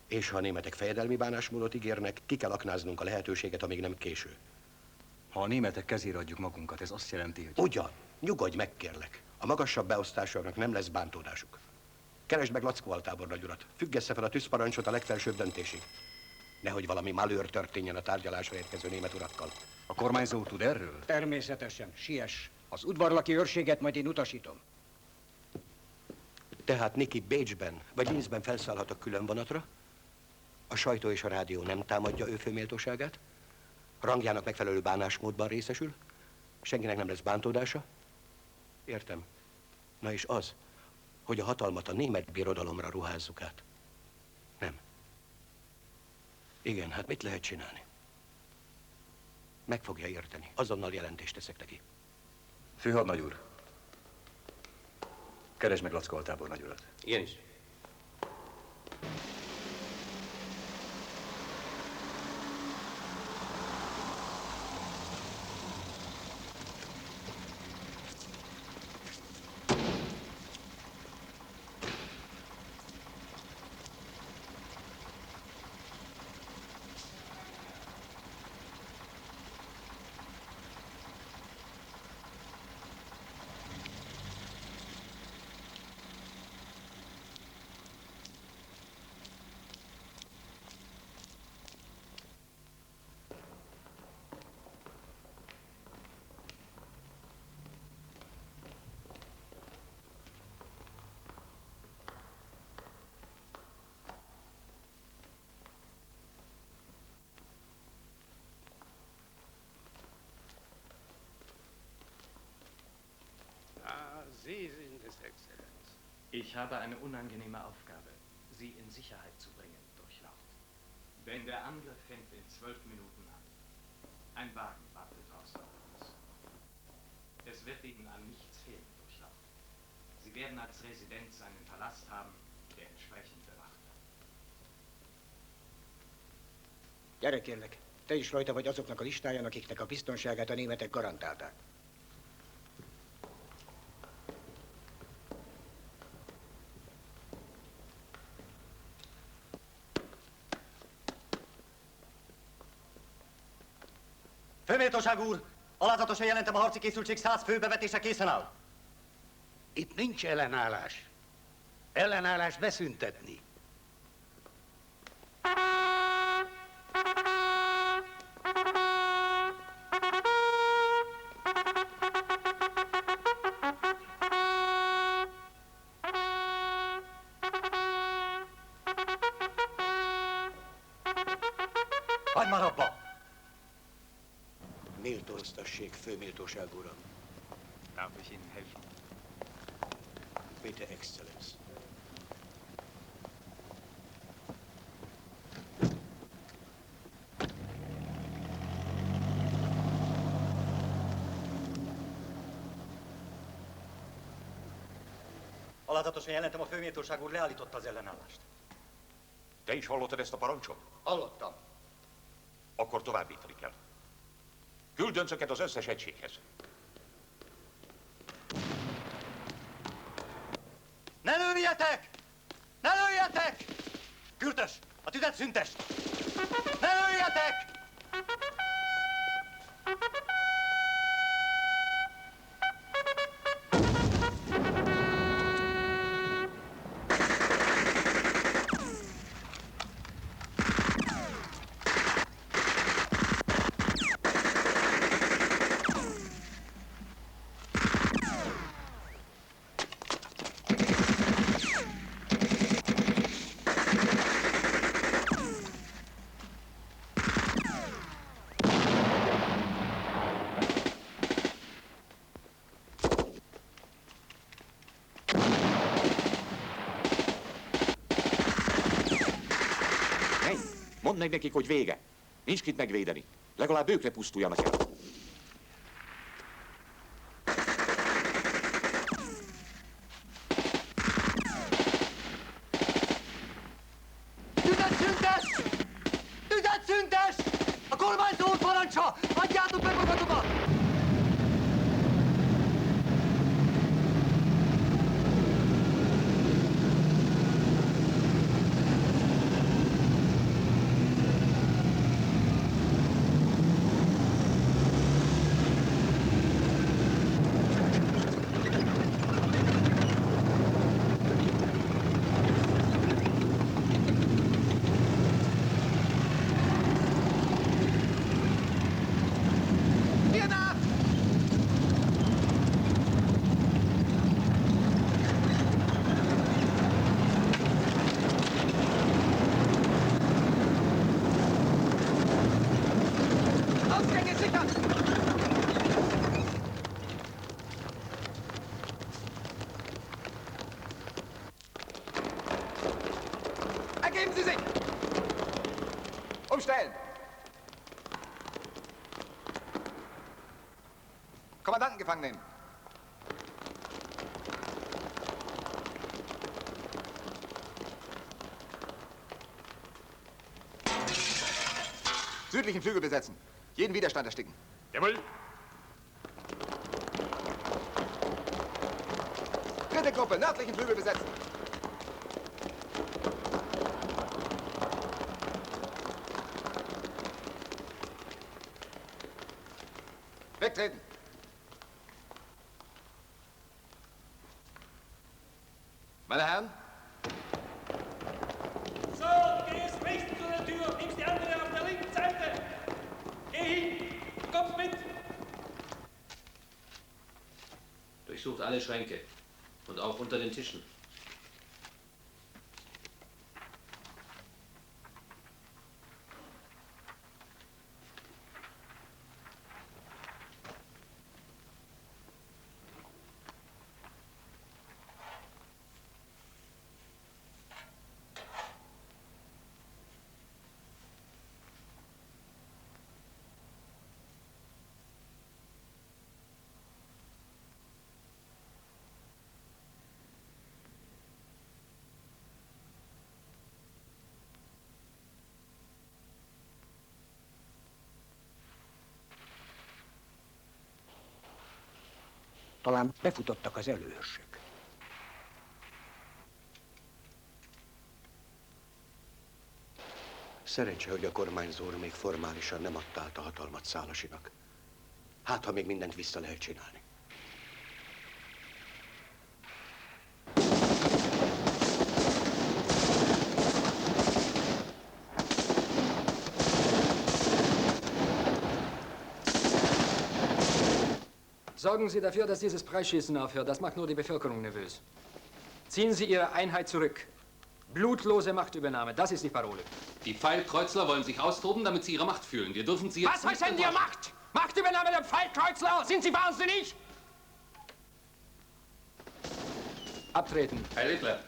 És ha a németek fejedelmi bánásmódot ígérnek, ki kell aknáznunk a lehetőséget, amíg nem késő. Ha a németek kezére adjuk magunkat, ez azt jelenti, hogy... Ugyan, nyugodj meg, kérlek. A magasabb beosztásoknak nem lesz bántódásuk. Keresd meg Lackó altábor nagyurat. Függesse fel a tűzparancsot a legfelsőbb döntésig. Nehogy valami malőr történjen a tárgyalásra érkező német urakkal. A kormányzó tud erről? Természetesen, siess. Az udvarlaki őrséget majd én utasítom. Tehát Niki Bécsben vagy Linzben felszállhat a külön vonatra? A sajtó és a rádió nem támadja ő főméltóságát? Rangjának megfelelő bánásmódban részesül? Senkinek nem lesz bántódása? Értem. Na és az, hogy a hatalmat a német birodalomra ruházzuk át. Nem. Igen, hát mit lehet csinálni? Meg fogja érteni. Azonnal jelentést teszek neki. Főhadnagy úr. Keresd meg Lackó altábor nagyurat. Igenis. Sie sind es, Exzellenz. Ich habe eine unangenehme Aufgabe, Sie in Sicherheit zu bringen, Durchlaucht. Denn der Angriff fängt in 12 Minuten an. Ein Wagen wartet draußen auf uns. Es wird Ihnen an nichts fehlen, Durchlaucht. Sie werden als Residenz einen Palast haben, der entsprechend bewacht wird. Gyere kérlek, te is rajta vagy azoknak a listáján, akiknek a biztonságát a németek garantálták. Főméltóság úr, alázatosan jelentem, a harci készültség 100 főbevetése készen áll. Itt nincs ellenállás. Ellenállást beszüntetni. Hagyd már abba! Méltóztassék, főméltóság uram. Darf ich Ihnen helfen? Bitte, Exzellenz. Alázatosan jelentem, a főméltóság úr leállította az ellenállást. Te is hallottad ezt a parancsot? Hallottam. Akkor továbbítani kell. Küldöncöket az összes egységhez. Ne lőjetek! Ne lőjetek! Kürtös, a tüzet szüntest! Ne lőjetek! Mondd meg nekik, hogy vége. Nincs kit megvédeni. Legalább ők ne pusztuljanak el. Tüzet szüntes! Tüzet szüntes! A kormányzó úr parancsa! Adjátok meg magatokat! Ergeben Sie sich! Umstellen! Kommandanten gefangen nehmen. Südlichen Flügel besetzen. Jeden Widerstand ersticken. Jawohl. Dritte Gruppe, nördlichen Flügel besetzen. Wegtreten. Meine Herren, So, geh jetzt rechts zu der Tür, nimmst die andere auf der linken Seite. Geh hin, du kommst mit. Durchsucht alle Schränke und auch unter den Tischen. Talán befutottak az előőrsök. Szerencse, hogy a kormányzó úr még formálisan nem adta át a hatalmat Szálasinak. Hát, ha még mindent vissza lehet csinálni. Sorgen Sie dafür, dass dieses Preisschießen aufhört. Das macht nur die Bevölkerung nervös. Ziehen Sie Ihre Einheit zurück. Blutlose Machtübernahme, das ist die Parole. Die Pfeilkreuzler wollen sich austoben, damit sie ihre Macht fühlen. Wir dürfen sie jetzt Was heißt denn die Macht? Machtübernahme der Pfeilkreuzler? Sind Sie wahnsinnig? Abtreten. Heil Hitler.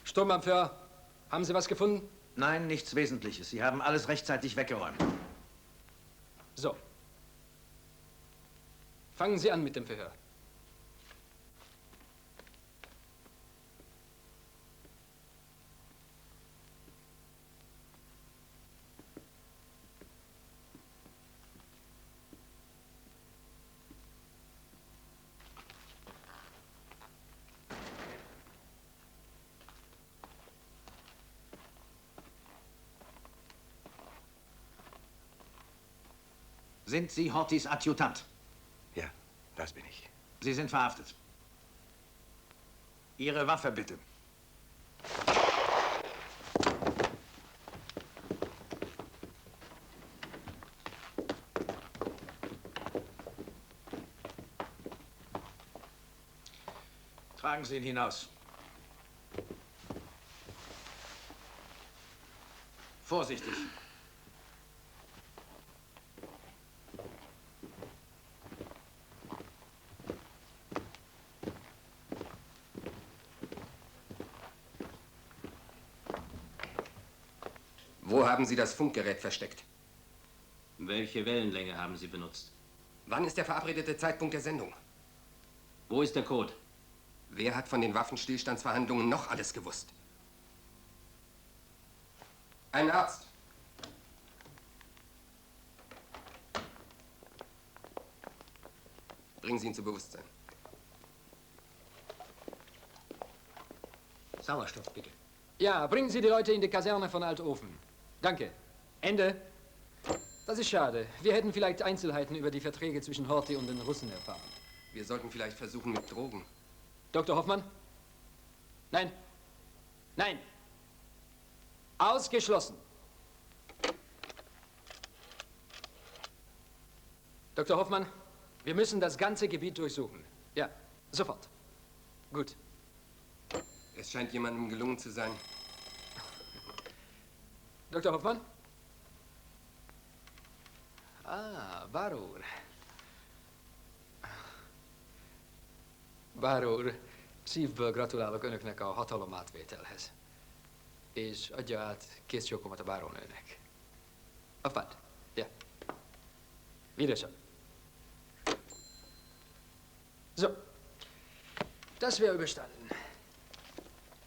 Sturmbannführer, haben Sie was gefunden? Nein, nichts Wesentliches. Sie haben alles rechtzeitig weggeräumt. So. Fangen Sie an mit dem Verhör. Sind Sie Horthys Adjutant? Ja, das bin ich. Sie sind verhaftet. Ihre Waffe bitte. Tragen Sie ihn hinaus. Vorsichtig. Wo haben Sie das Funkgerät versteckt? Welche Wellenlänge haben Sie benutzt? Wann ist der verabredete Zeitpunkt der Sendung? Wo ist der Code? Wer hat von den Waffenstillstandsverhandlungen noch alles gewusst? Ein Arzt. Bringen Sie ihn zu Bewusstsein. Sauerstoff, bitte. Ja, bringen Sie die Leute in die Kaserne von Altofen. Danke. Ende. Das ist schade. Wir hätten vielleicht Einzelheiten über die Verträge zwischen Horthy und den Russen erfahren. Wir sollten vielleicht versuchen mit Drogen. Dr. Hoffmann? Nein. Nein. Ausgeschlossen. Dr. Hoffmann, wir müssen das ganze Gebiet durchsuchen. Ja, sofort. Gut. Es scheint jemandem gelungen zu sein. Dr. Hoffmann? Barur. Barur, szívből gratulálok önöknek a hatalom átvételhez. És adja át kész csókomat a bárónőnek. Apád, ja. Wiedersehen. So, das wäre überstanden.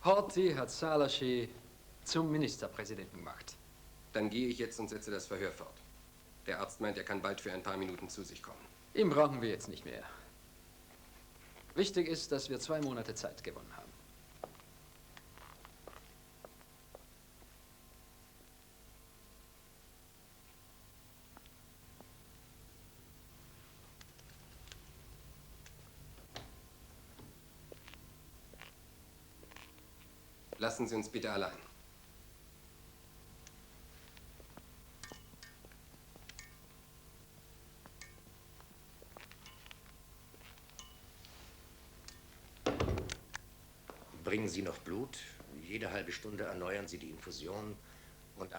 Horthy hat Szálasi zum Ministerpräsidenten gemacht. Dann gehe ich jetzt und setze das Verhör fort. Der Arzt meint, er kann bald für ein paar Minuten zu sich kommen. Ihn brauchen wir jetzt nicht mehr. Wichtig ist, dass wir 2 Monate Zeit gewonnen haben. Lassen Sie uns bitte allein. Bringen Sie noch Blut? Jede halbe Stunde erneuern Sie die Infusion und